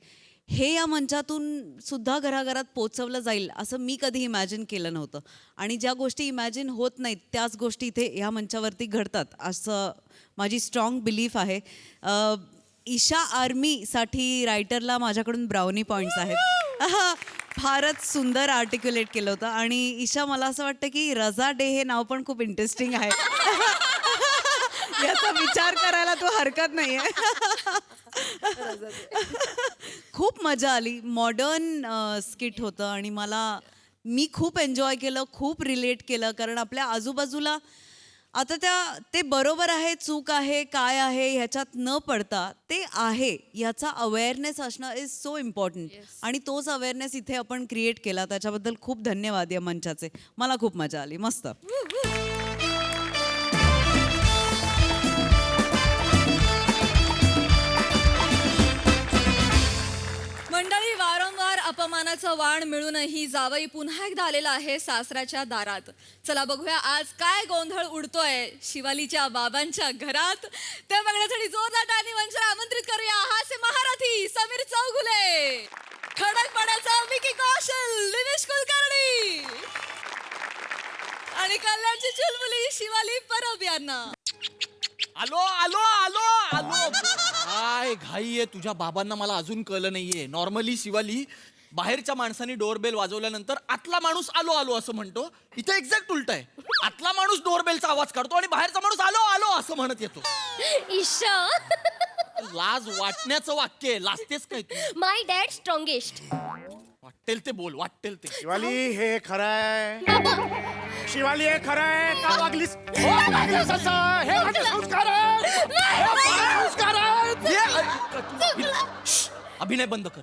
हे या मंचातून सुद्धा घराघरात पोचवलं जाईल असं मी कधी इमॅजिन केलं नव्हतं. आणि ज्या गोष्टी इमॅजिन होत नाहीत त्याच गोष्टी इथे ह्या मंचावरती घडतात असं माझी स्ट्रॉंग बिलीफ आहे. ईशा आर्मीसाठी रायटरला माझ्याकडून ब्राउनी पॉईंट्स आहेत. फारच सुंदर आर्टिक्युलेट केलं होतं. आणि ईशा, मला असं वाटतं की रजा डे हे नाव पण खूप इंटरेस्टिंग आहे. याचा विचार करायला तू हरकत नाही आहे. खूप मजा आली. मॉडर्न स्किट होतं आणि मी खूप एन्जॉय केलं, खूप रिलेट केलं. कारण आपल्या आजूबाजूला आता ते बरोबर आहे, चूक आहे, काय आहे ह्याच्यात न पडता ते आहे याचा अवेअरनेस असणं इज सो इम्पॉर्टंट. आणि तोच अवेअरनेस इथे आपण क्रिएट केला. त्याच्याबद्दल खूप धन्यवाद या मंचाचे. मला खूप मजा आली. मस्त. मंडळी, वारंवार अपमानाचं वाण मिळूनही जावई पुन्हा एकदा आलेला आहे सासऱ्याच्या दारात. चला बघूया आज काय गोंधळ उडतोय शिवालीच्या बाबांच्या घरात. ते बघण्यासाठी जोरदार टाळी मंचावर आमंत्रित करूया हास्य महारथी समीर चौगुले, खडकपणाचा विकी कौशल, दिनेश कुलकर्णी आणि कल्याणची चुलबुली शिवाली परब यांना. आलो आलो आलो आलो. काय घाई आहे तुझ्या बाबांना, मला अजून कळलं नाहीये. नॉर्मली शिवाली बाहेरच्या माणसाने डोरबेल वाजवल्यानंतर आतला माणूस आलो आलो असं म्हणतो. इथे एक्झॅक्ट उलट आहे. आतला माणूस डोरबेलचा आवाज काढतो आणि बाहेरचा माणूस आलो आलो असं म्हणत येतो. ईशा, लाज वाटण्याचं वाक्य आहे. लाजतेस काय तू? माय डॅड स्ट्रॉंगेस्ट. वाटेल ते बोल, वाटेल ते. शिवाली हे खरं आहे. शिवाली हे खरं आहे का वागलीस? हो, वागलीस असं. हे माझे संस्कार आहेत. हे माझे संस्कार आहेत. श्श्श, अभिनय बंद कर.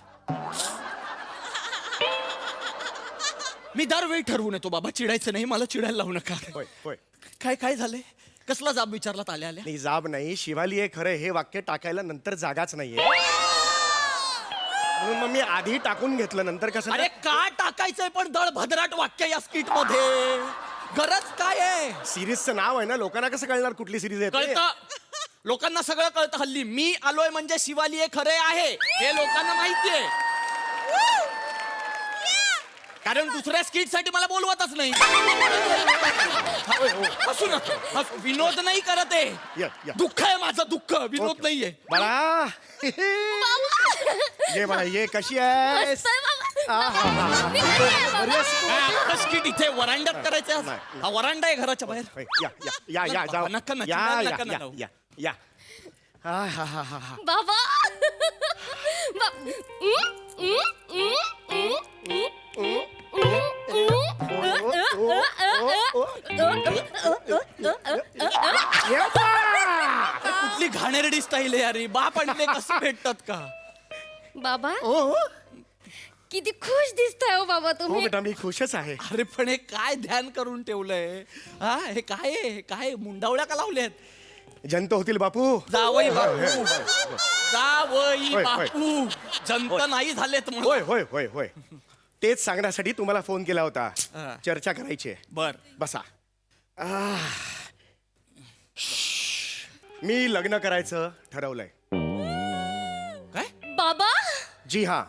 मी दरवेळी ठरवून येतो बाबा, चिडायचं नाही, मला चिडायला लावू नका. होय होय. काय काय झालंय? कसला जाब विचारलात आल्या आल्या? नाही, जाब नाही. शिवाली हे खरं हे वाक्य टाकायला नंतर जागाच नाहीये. म्हणून मग मी आधी टाकून घेतलं, नंतर कसं. अरे का टाकायचंय पण दळ भद्राट वाक्य या स्किट मध्ये? गरज काय आहे? सिरीजचं नाव आहे ना, लोकांना कसं कळणार कुठली सिरीज आहे ते? कळतं, लोकांना सगळं कळतं हल्ली. मी आलोय म्हणजे शिवाली हे खरे आहे हे लोकांना माहितीये. कारण दुसऱ्या स्किट साठी मला बोलवतच नाही. हसू नका, हसू. विनोद नाही करत या, आहे. या. दुःख आहे माझं, दुःख, विनोद नाहीये. बाळा ये बाळा ये, कशी आहे? स्किट इथे वरांड्यात करायचं. नाही. हा वरांडा आहे घराच्या बाहेर. या या या या जाऊ. नका ना, या चिडायला या नका ना या लावू. या या. हा हा हा हा हा. बाबा. कुठली घाणेरडी स्टाईल आहे अरे. बाप आणि ते कसं भेटतात का? बाबा, ओ किती खुश दिसताय हो बाबा हो तुम्ही. बेटा, मी खुशच आहे. अरे पण हे काय ध्यान करून ठेवलंय? हा, हे काय आहे? हे काय मुंडावळ्या का लावल्यात? जंत होतील बापू. जावई बापू, जावई होय, होय. बापू, जंत नाही झालेत म्हणून. होय होय होय होय. तेच सांगण्यासाठी तुम्हाला फोन केला होता. हा. चर्चा करायची आहे. बर. बसा. मी लग्न करायचं ठरवलंय. काय? बाबा जी हाँ,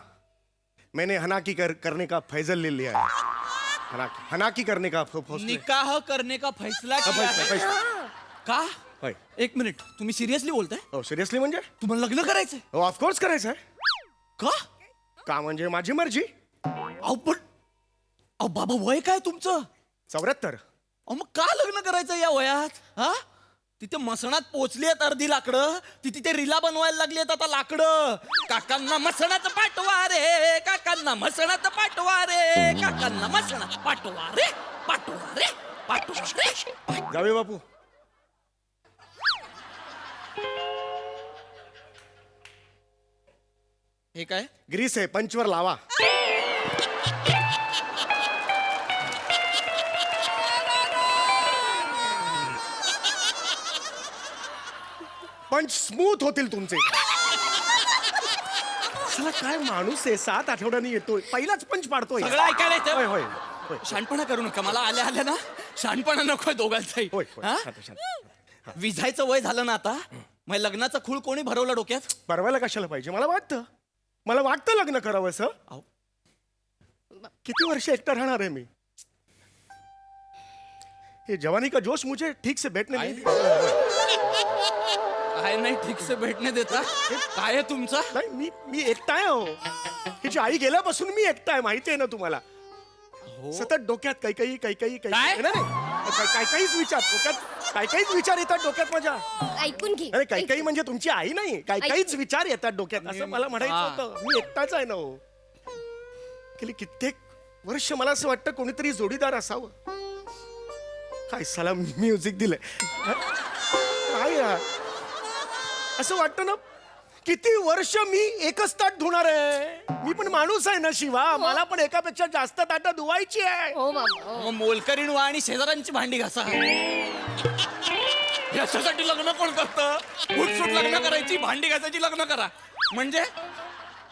मैंने हनाकी करने का फैजल ले लिया है. हनाकी करने का फैसला. निकाह करने का फैसला किया है. का होय. एक मिनिट तुम्ही सिरियसली बोलताय? हो, सिरियसली म्हणजे? तुम्हाला लग्न करायचंय? हो, ऑफकोर्स करायचंय. का? का म्हणजे माझी मर्जी. अहो पण अहो बाबा वय काय तुमचं? 74. अहो मग का लग्न करायचं या वयात? हा तिथे मसणात पोचली आहेत अर्धी लाकडं, ती तिथे रिला बनवायला लागली आहेत आता लाकडं. काकांना मसणात पाठवा रे, काकांना मसणात पाठवा रे, काकांना मसणात पाठवा रे, पाठवा रे, पाठवा रे. जावे बापू. हे काय? ग्रीस आहे, पंचवर लावा. पंच स्मूथ होतील तुमचे. चला काय माणूस आहे, 7 आठवड्यांनी येतोय, पहिलाच पंच पाडतोय. सगळं ऐकायला येतं? होय होय होय. शहाणपणा करू नका. मला आल्या आल्या ना शहाणपणा नकोय दोघांचाही. होय, होय. हा? शांत, शांत. विझायचं वय झालं ना आता. मग लग्नाचा खूळ कोणी भरवला डोक्यात? परवायला कशाला पाहिजे. मला वाटतं लग्न करावं असं. अहो. किती वर्ष एकटा राहणार आहे मी. ये जवानी का जोश मुझे ठीक से बैठने नहीं देता. काय नाही ठीक से भेटणे देता. काय आहे तुमचा? नाही मी एकटा आहे. हो, हिची आई गेल्यापासून मी एकटा आहे, माहिती आहे ना तुम्हाला. सतत डोक्यात काही काहीच विचार डोक्यात, काहीच विचार येतात डोक्यात माझ्या. ऐकून घे. अरे काही म्हणजे तुमची आई नाही, काहीच विचार येतात डोक्यात, असं मला म्हणायचं होतं. मी एकटाच आहे ना. हो, गेली कित्येक वर्ष मला असं वाटतं कोणीतरी जोडीदार असावं. काय साला म्युझिक दिलंय. काय यार, असं वाटतं ना किती वर्ष मी एकच ताट धुणार आहे. मी पण माणूस आहे ना शिवा, मला पण एकापेक्षा जास्त ताट धुवायची आहे. हो बाबा. मग मोलकरीण वा आणि शेजाऱ्यांची भांडी घासा. याच्यासाठी लग्न कोण करतं? उठसूट लग्न करायची, भांडी घासायची, लग्न करा. म्हणजे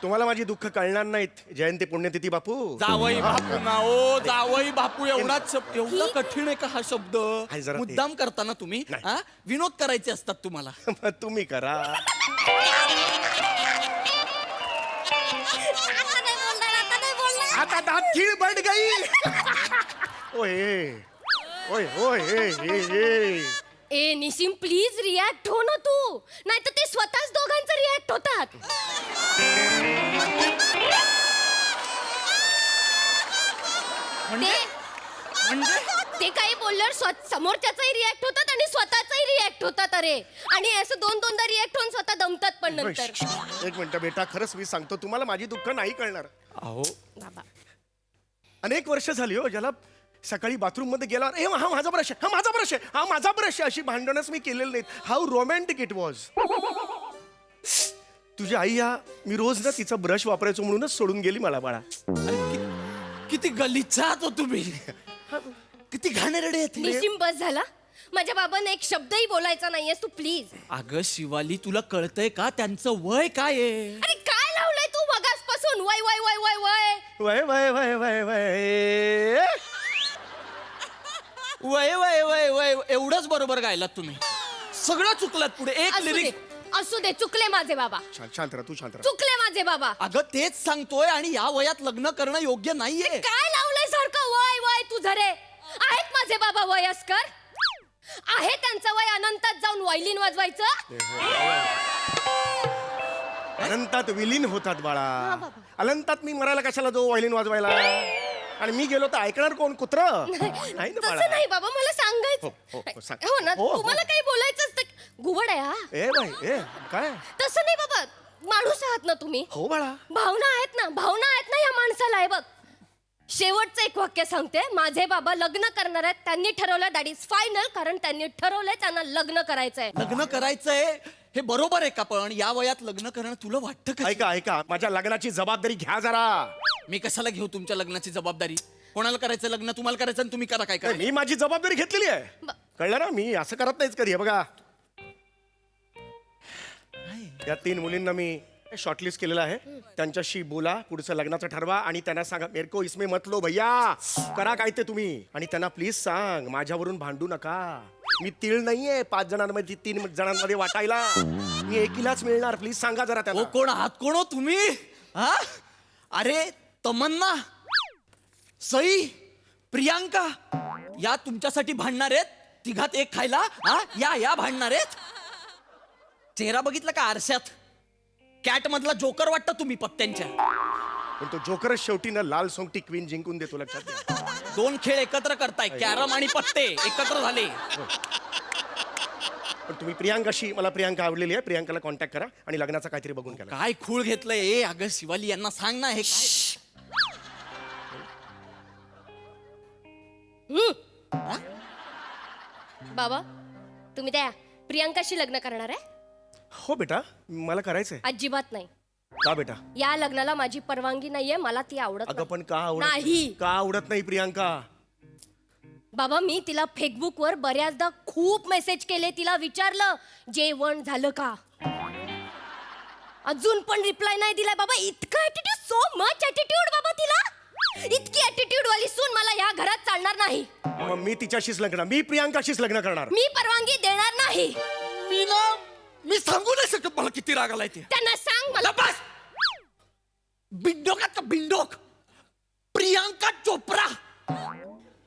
तुम्हाला माझी दुःख कळणार नाहीत. जयंती पुण्यतिथी बापू. जावई बापू ना ओ, जावई बापू एवढाच शब्द. एवढा कठीण आहे का हा शब्द? आहे जरा ते. मुद्दाम करताना तुम्ही नाही. हा? विनोद करायचे असतात तुम्हाला. मग तुम्ही करा. आता दात खीळ बंद गई. ओए ओए ओए. ए निशिम प्लीज रिॲक्ट हो ना तू, नाही तर ते स्वतःच दोघांचं रिॲक्ट होतात. ते काही बोलल्यावर समोरच्याचाही रिॲक्ट होतात आणि स्वतःचाही रिॲक्ट होतात. अरे आणि असं दोनदा रिॲक्ट होऊन स्वतः दमतात पण नंतर. एक मिनिट बेटा, खरंच मी सांगतो तुम्हाला माझी दुःख नाही कळणार. अहो बाबा अनेक वर्ष झाली हो, ज्याला सकाळी बाथरूम मध्ये गेल्यावर ए हा माझा ब्रश आहे, हा माझा ब्रश आहे, हा माझा ब्रश आहे, अशी भांडणच मी केलेली नाहीत. How romantic it was. तुझी आई या मी रोज ना तिचा ब्रश वापरायचो म्हणूनच सोडून गेली मला बाळा. किती गलिच्छ हो तुम्ही. किती घाणेरडे आहेत हे. निशिम बस झाला. माझ्या बाबांना एक शब्दही बोलायचा नाहीयेस तू प्लीज. अगं शिवाली, तुला कळतंय का त्यांचं वय काय आहे? अरे काय लावलंय तू मगासपासून? वय वय वय वय वय वय वय वय वय वय. वय वय वय वय एवढंच बरोबर गायलात तुम्ही. सगळं चुकलात पुढे. एक असू दे लिरिक. असू दे, चुकले माझे बाबा, शांत राहा, तू शांत राहा. चुकले माझे बाबा. अगं तेच सांगतोय, आणि या वयात लग्न करणं योग्य नाहीये. काय लावलंय सारखं वय वय तुझं रे? आहेत माझे बाबा वयस्कर, आहे त्यांचं वय अनंतात जाऊन वायलिन वाजवायचं. अनंतात विलीन होतात बाळा. अनंतात मी मरायला कशाला जाऊ व्हायलिन वाजवायला? आणि मी गेलो तर ऐकणार कोण? कुत्र नाही ना बाळा. तसं नाही बाबा, मला सांगायचं. सांग. हो ना, हो, हो. तुम्हाला काही बोलायचं असतं. घुबड आहे हा. ए बाई ए काय तसं नाही बाबा, माणूस आहात ना तुम्ही. हो बाळा. भावना आहेत ना, भावना आहेत ना या माणसाला. आहे बघ, शेवटचं एक वाक्य सांगते. माझे बाबा लग्न करणार आहेत, त्यांनी ठरवलं, दॅट इज फायनल. कारण त्यांनी ठरवलंय त्यांना लग्न करायचंय. लग्न करायचंय हे बरोबर आहे का? पण या वयात लग्न करणं तुला वाटतं का? ऐका माझ्या लग्नाची जबाबदारी घ्या जरा. मी कशाला घेऊ तुमच्या लग्नाची जबाबदारी? कोणाला करायचं लग्न? तुम्हाला करायचं आणि तुम्ही करा. काय करा? मी माझी जबाबदारी घेतलेली आहे, कळलं ना? मी असं करत नाहीच कधी. हे बघा, या 3 मुलींना मी शॉर्टलिस्ट केलेलं आहे त्यांच्याशी बोला, पुढचं लग्नाचं ठरवा आणि त्यांना सांगा मेरे को इसमें मत लो भैया, करा काय ते तुम्ही. आणि त्यांना प्लीज सांग माझ्यावरून भांडू नका. मी तीळ नाहीये 5 जणांमध्ये 3 जणांमध्ये वाटायला. मी एकीलाच मिळणार. प्लीज सांगा जरा त्यांना. कोण आहात कोण हो तुम्ही? हा? अरे तमन्ना, सई, प्रियांका या तुमच्यासाठी भांडणार आहेत. तिघात एक खायला या भांडणार आहेत. चेहरा बघितला का आरशात? कॅट मधला जोकर वाटतं तुम्ही पत्त्यांच्या. पण तो जोकरच शेवटी ना लाल सोंगटी क्वीन जिंकून देतो, लक्षात घ्या. 2 खेळ एकत्र करताय, कॅरम आणि पत्ते एकत्र झाले. पण तुम्ही प्रियांकाशी, मला प्रियांका आवडलेली आहे, प्रियांकाला कॉन्टॅक्ट करा आणि लग्नाचा काहीतरी बघून घ्या. काय खूळ घेतलंय? अगं शिवाली यांना सांग ना हे काय. बाबा तुम्ही त्या प्रियांकाशी लग्न करणार आहे? हो बेटा, मला करायचंय. अजिबात नाही. का बेटा? या लग्नाला माझी परवानगी नाहीये. मला ती आवडत अगं नाही. पण का आवडत नाही. का आवडत नाही प्रियांका? बाबा मी तिला फेसबुकवर बऱ्याचदा खूप मेसेज केले. तिला विचारलं जेवण झालं का, अजून पण रिप्लाय नाही दिलाय. बाबा इतका ऍटिट्यूड, सो मच ऍटिट्यूड बाबा तिला. इतकी ऍटिट्यूड वाली सून मला या घरात चालणार नाही. मग मी तिच्याशीच लग्न, मी प्रियांकाशीच लग्न करणार. मी परवानगी देणार नाही. मी सांगू नाही शकत मला किती राग आलाय ते. त्यांना सांग मला. बस. बिंडोक का बिंडोक, प्रियांका चोप्रा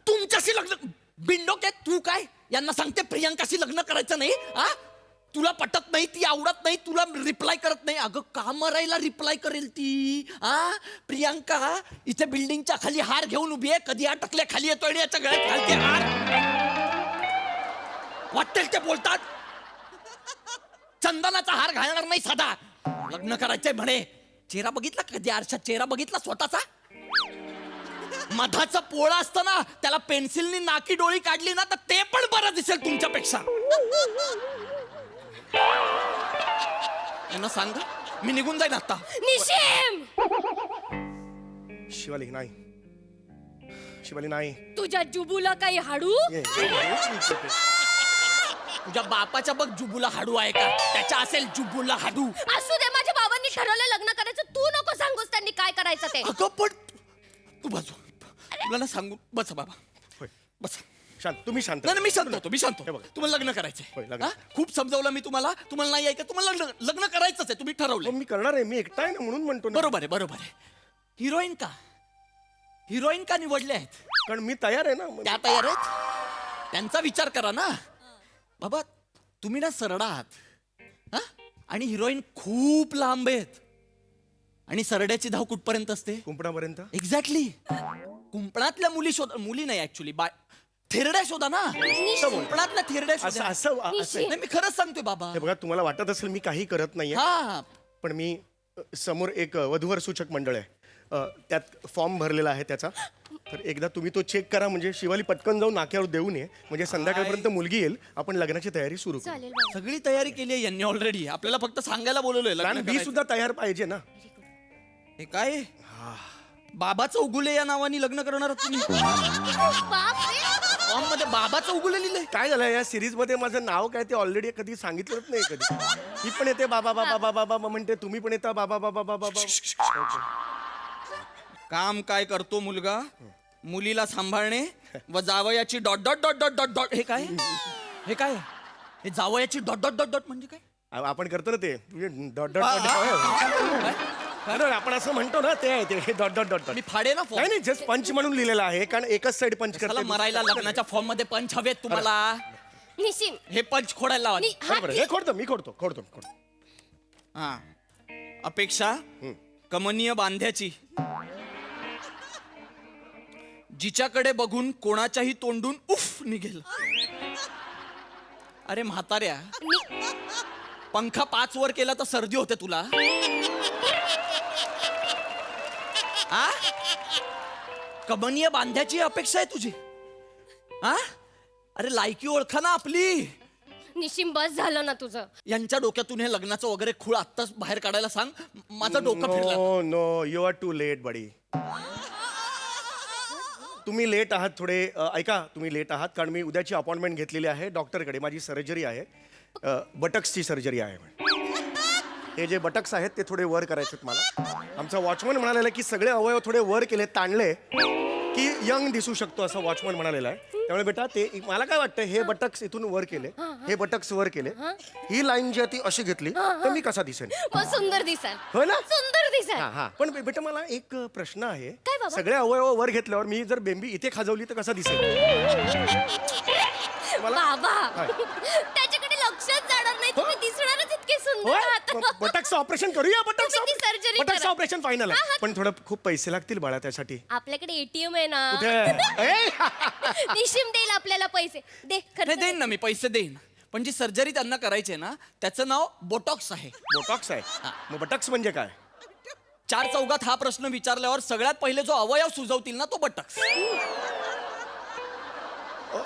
तुमच्याशी लग्न. बिंडोक आहे तू. काय यांना सांगते प्रियांकाशी लग्न करायचं नाही? तुला पटत नाही, ती आवडत नाही, तुला रिप्लाय करत नाही. अगं का मरायला रिप्लाय करेल ती? प्रियांका इथे बिल्डिंगच्या खाली हार घेऊन उभी आहे. कधी अटकल्या खाली येतो आणि याच्या गळ्यात घालते हार. वाटेल ते बोलतात. चंदनाचा हार घालणार नाही साधा. लग्न करायचंय म्हणे. चेहरा बघितला कधी आरशात? चेहरा बघितला स्वतःचा? मधाचा पोळा असतं ना, त्याला पेन्सिलनी नाकी डोळी काढली ना तर ते पण बरं दिसेल तुमच्यापेक्षा. यांना सांगा मी निघून जाईन आता. निशिम, शिवाली नाही, शिवाली नाही. तुझ्या जुबूला काही हाडू? तुझ्या बापाच्या बघ जुबूला हाडू आहे का? त्याच्या असेल जुबूला हाडू. असू दे, माझ्या बाबांनी ठरवलं लग्न करायचं. तू नको सांगूस त्यांनी काय करायचं ते. अगं पण तू बसू, तुला ना सांगू. बस बाबा बस. शांत, तुम्ही शांत. नाही मी शांत होतो, मी शांत हे होतो. बघा. तुम्हाला लग्न करायचंय. होय, लग्न. खूप समजावलं मी तुम्हाला. तुम्हाला नाही ऐकत. तुम्हाला लग्न करायचंच आहे. तुम्ही ठरवलं. मी करणार आहे. मी एकटा आहे ना म्हणून म्हणतो ना. बरोबर आहे, बरोबर आहे. हिरोईन का निवडले आहेत? कारण मी तयार आहे ना. त्या तयार आहेत. त्यांचा विचार करा ना बाबा. तुम्ही ना सरळ आहात आणि हिरोईन खूप लांब आहेत. आणि सरड्याची धाव कुठपर्यंत असते? कुंपणापर्यंत. एक्झॅक्टली. कुंपणातल्या मुली शोधा. मुली नाही ऍक्च्युली, थेरड्या शोधा ना. कुंपणातल्या थेरड्या शोधा. असं नाही मी खरंच सांगतोय बाबा. हे बघा, तुम्हाला वाटत असेल मी काही करत नाहीये, हा पण मी समोर एक वधूवर सूचक मंडळ आहे, त्यात फॉर्म भरलेला आहे त्याचा. तर एकदा तुम्ही तो चेक करा. म्हणजे शिवाली पटकन जाऊन नाक्यावर देऊन ये. म्हणजे संध्याकाळपर्यंत मुलगी येईल. आपण लग्नाची तयारी सुरू करू. चालेल बाबा. सगळी तयारी केली आहे यांनी ऑलरेडी. आपल्याला फक्त सांगायला बोलवलंय लग्न कारण मी करायचं. सुद्धा तयार पाहिजे ना. हे काय बाबाचं उगुले या नावाने लग्न करणार आहात तुम्ही? फॉर्म मध्ये बाबाचं उगुले लिहिलंय. काय झालं या सिरीज मध्ये माझं नाव काय ते ऑलरेडी कधी सांगितलंच नाही. कधी ही पण येते बाबा बाबा बाबा बाबा म्हणते, तुम्ही पण येता बाबा बाबा बाबा बाबा. काम काय करतो मुलगा? मुलीला सांभाळणे व जावयाची dot dot dot dot dot dot. हे काय? हे काय? हे जावयाची डॉट डॉट डॉट डॉट म्हणजे काय? आपण करतो ना ते डॉट डॉट डॉट. आपण असं म्हणतो ना, ते आहे ते डॉट डॉट डॉट. मी फाडे ना नाही फॉर्म. नाही, जस्ट पंच म्हणून लिहिलेलं आहे. कारण एकच साइड पंच त्याला करते. मरायला लग्नाच्या फॉर्म मध्ये पंच हवेत तुम्हाला. निशिम, हे पंच खोडायला लावा. बरोबर आहे. हे खोडतो मी, खोडतो. हा. अपेक्षा कमनीय बांध्याची, जिच्याकडे बघून कोणाच्याही तोंडून उफ निघेल. अरे म्हाताऱ्या, पंखा 5 वर केला तर सर्दी होते तुला? कमनीय बांध्याची अपेक्षा आहे तुझी? अरे लायकी ओळखा ना आपली. निशिम बस झालं ना तुझं. यांच्या डोक्यातून हे लग्नाचं वगैरे खूळ आत्ताच बाहेर काढायला सांग. माझं डोकं फिरलं. No, you are too late buddy. तुम्ही लेट आहात थोडे. ऐका, तुम्ही लेट आहात कारण मी उद्याची अपॉइंटमेंट घेतलेली आहे डॉक्टरकडे. माझी सर्जरी आहे, बटक्सची सर्जरी आहे. हे जे बटक्स आहेत ते थोडे वर करायचे मला. आमचा वॉचमन म्हणालेला की सगळे अवयव थोडे वर केले, ताणले की यंग दिसू शकतो असं वॉचमन म्हणालेला आहे. त्यामुळे बेटा ते मला काय वाटतं, हे बटक्स इथून वर केले, हे बटक्स वर केले, ही लाईन जी आहे ती अशी घेतली तर मी कसा दिसेन? मग सुंदर दिसाल. हो ना? सुंदर दिसाल. हा हा. पण बेटा मला एक प्रश्न आहे, काय बाबा? सगळे अवयव वर घेतल्यावर मी जर बेंबी इथे खाजवली तर कसा दिसेल? बाबा काय? त्याच्याकडे लक्षच जाणार नाही, तुम्ही दिसणारच इतके सुंदर आहात. बटक्स ऑपरेशन करूया. तुम्ही ती surgery बटक्स करा. ऑपरेशन फायनल हा, आहे, हा. पण थोडं खूप पैसे लागतील बाळा त्यासाठी. आपल्याकडे एटीएम आहे ना. कुठे? ए! निशिम देईल आपल्याला पैसे. दे खर्च नाही दे. देईन ना मी, पैसे देईन. पण जी सर्जरी त्यांना करायची आहे ना, त्याचं नाव बोटॉक्स आहे. बोटॉक्स आहे. मग बटक्स म्हणजे काय? 4 चौघात हा प्रश्न विचारल्यावर सगळ्यात पहिले जो अवयव सुचवतील ना तो बटक्स.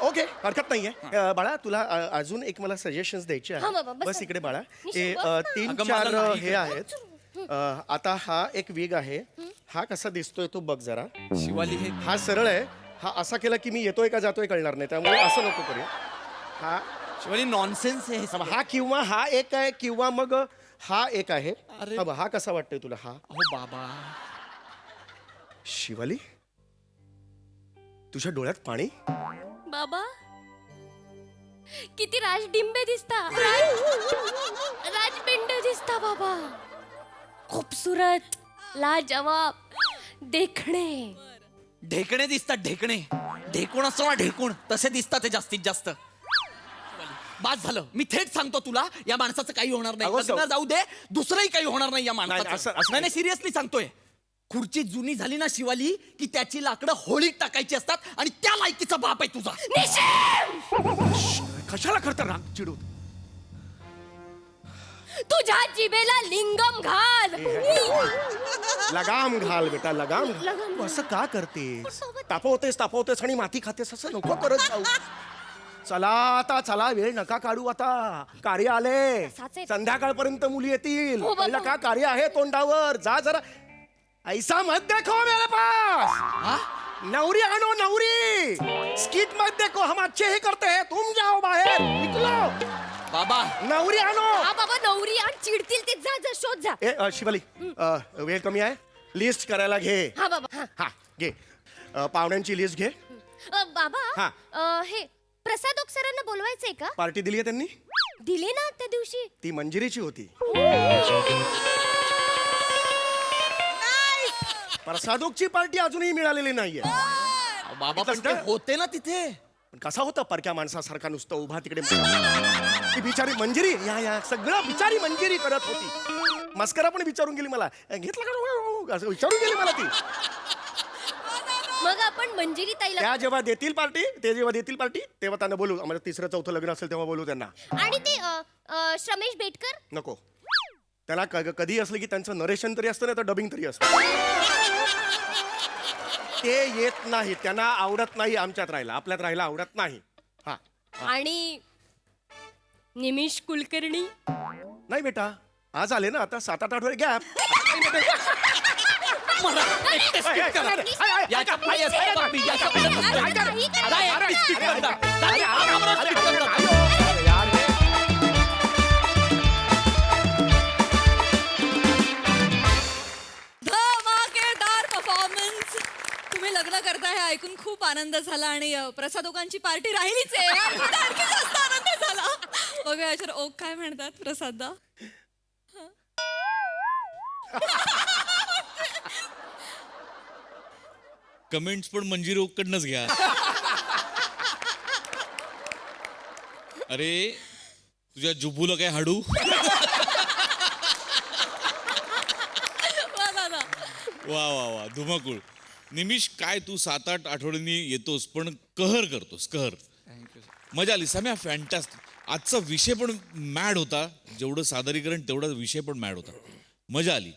ओके, हरकत नाहीये. बाळा तुला अजून एक मला सजेशन्स द्यायचे हा बाबा, आहे. बस. बस इकडे बाळा. निशिम, हे बस ना. 3-4 मला नाही हे आहेत. आता हा एक विग आहे. हा कसा दिसतोय तो बघ जरा. शिवाली हे हा सरळ आहे. हा असा केला की मी येतोय का जातोय कळणार नाही, त्यामुळे असं नको करूया. हा शिवाली नॉनसेन्स आहे हे. हा किंवा हा एक आहे किंवा मग हा एक आहे. अरे. हा बघ, हा कसा वाटतोय तुला? हा अहो बाबा, शिवाली, तुझ्या डोळ्यात पाणी? बाबा किती राजडिंबे दिसता, राजपिंड दिसता बाबा. खूपसुरत, लाजवाब, देखणे. ढेकणे दिसतात, ढेकणे. ढेकूण असतो ना, ढेकूण तसे दिसतात ते जास्तीत जास्त. बास झालं, मी थेट सांगतो तुला, या माणसाचं काही होणार नाही. अगो, लग्न जाऊ दे, दुसरंही काही होणार नाही या नाही, माणसाचं. असं- नाही सिरियसली सांगतोय. खुर्ची जुनी झाली ना शिवाली, की त्याची लाकडं होळीत टाकायची असतात, आणि त्या लायकीचा बाप आहे तुझा. कशाला करता राग चिडू? तुझ्या जिभेला लिंगम घाल. लगाम घाल बेटा, लगाम घाल. तू असं का करतेस? तापवतेस आणि माती खातेस, असं नको करत जाऊ. चला वेळ नका काढू, आता कार्य आले. तसाच आहे. संध्याकाळपर्यंत मुली येतील. हो बाबा. कळलं का? कार्य आहे तोंडावर. जा जरा. ऐसा मत देखो मेरे पास. नवरी आणो, नवरी. स्किट मत देखो, हम अच्छे ही करते हैं. तुम जाओ बाहेर, निकलो. बाबा नवरी आणो. हा बाबा, नवरी आणि चिडतील ते. जा जा शोध जा. ए शिवाली, वेळ कमी आहे, लिस्ट करायला घे. हा बाबा. हा. हा घे. पाहुण्यांची लिस्ट घे. बाबा हा. हे प्रसादोक सरांना बोलवायचंय का? पार्टी दिली आहे त्यांनी? दिले ना त्या दिवशी. ती मंजिरीची होती. प्रसादोकची पार्टी अजूनही मिळालेली नाहीये. बाबा पण ते होते ना तिथे. पण कसा होता परक्या माणसासारखा नुसतं उभा तिकडे? ती बिचारी मंजिरी, या सगळं बिचारी मंजिरी करत होती. मस्करा पण विचारून गेली मला, घेतला का असं विचारून गेली मला ती. मग आपण मंजिरी ताईला त्या जेव्हा देतील पार्टी, तेव्हा त्यांना बोलू. आम्हाला 3rd-4th लग्न असेल तेव्हा बोलू त्यांना. आणि ते श्रमेश बेटकर. नको, त्याला कधी असलं की त्यांचं नरेशन तरी असतं, नाही तर डबिंग तरी असतं. ते येत नाही, त्यांना आवडत नाही आमच्यात राहायला, आपल्यात राहायला आवडत नाही. हा आणि निमिष कुलकर्णी. नाही बेटा, आज आले ना, आता 7-8 आठवडे गॅप. मला एकटे skip करा. याच्या पायात आहे बापी, याच्या पायात आहे. आता एकटे skip करता. आता आरामात skip करता. धमाकेदार परफॉर्मन्स. तुम्ही लग्न करता हे ऐकून खूप आनंद झाला, आणि प्रसादोकांची पार्टी राहिलीच आहे. आणखी जास्त आनंद झाला. बघूया याच्यावर ओक काय म्हणतात प्रसादा. कमेंट्स पण मंजिरी ओकडनंच घ्या. अरे तुझ्या जुबूला काय हाडू? वा वा वा, धुमाकूळ. निमिष, काय तू 7-8 आठवड्यांनी येतोस पण कहर करतोस, कहर. मजा आली सम्या, फॅन्टास्टिक. आजचा विषय पण मॅड होता, जेवढं सादरीकरण तेवढा विषय पण मॅड होता. मजा आली.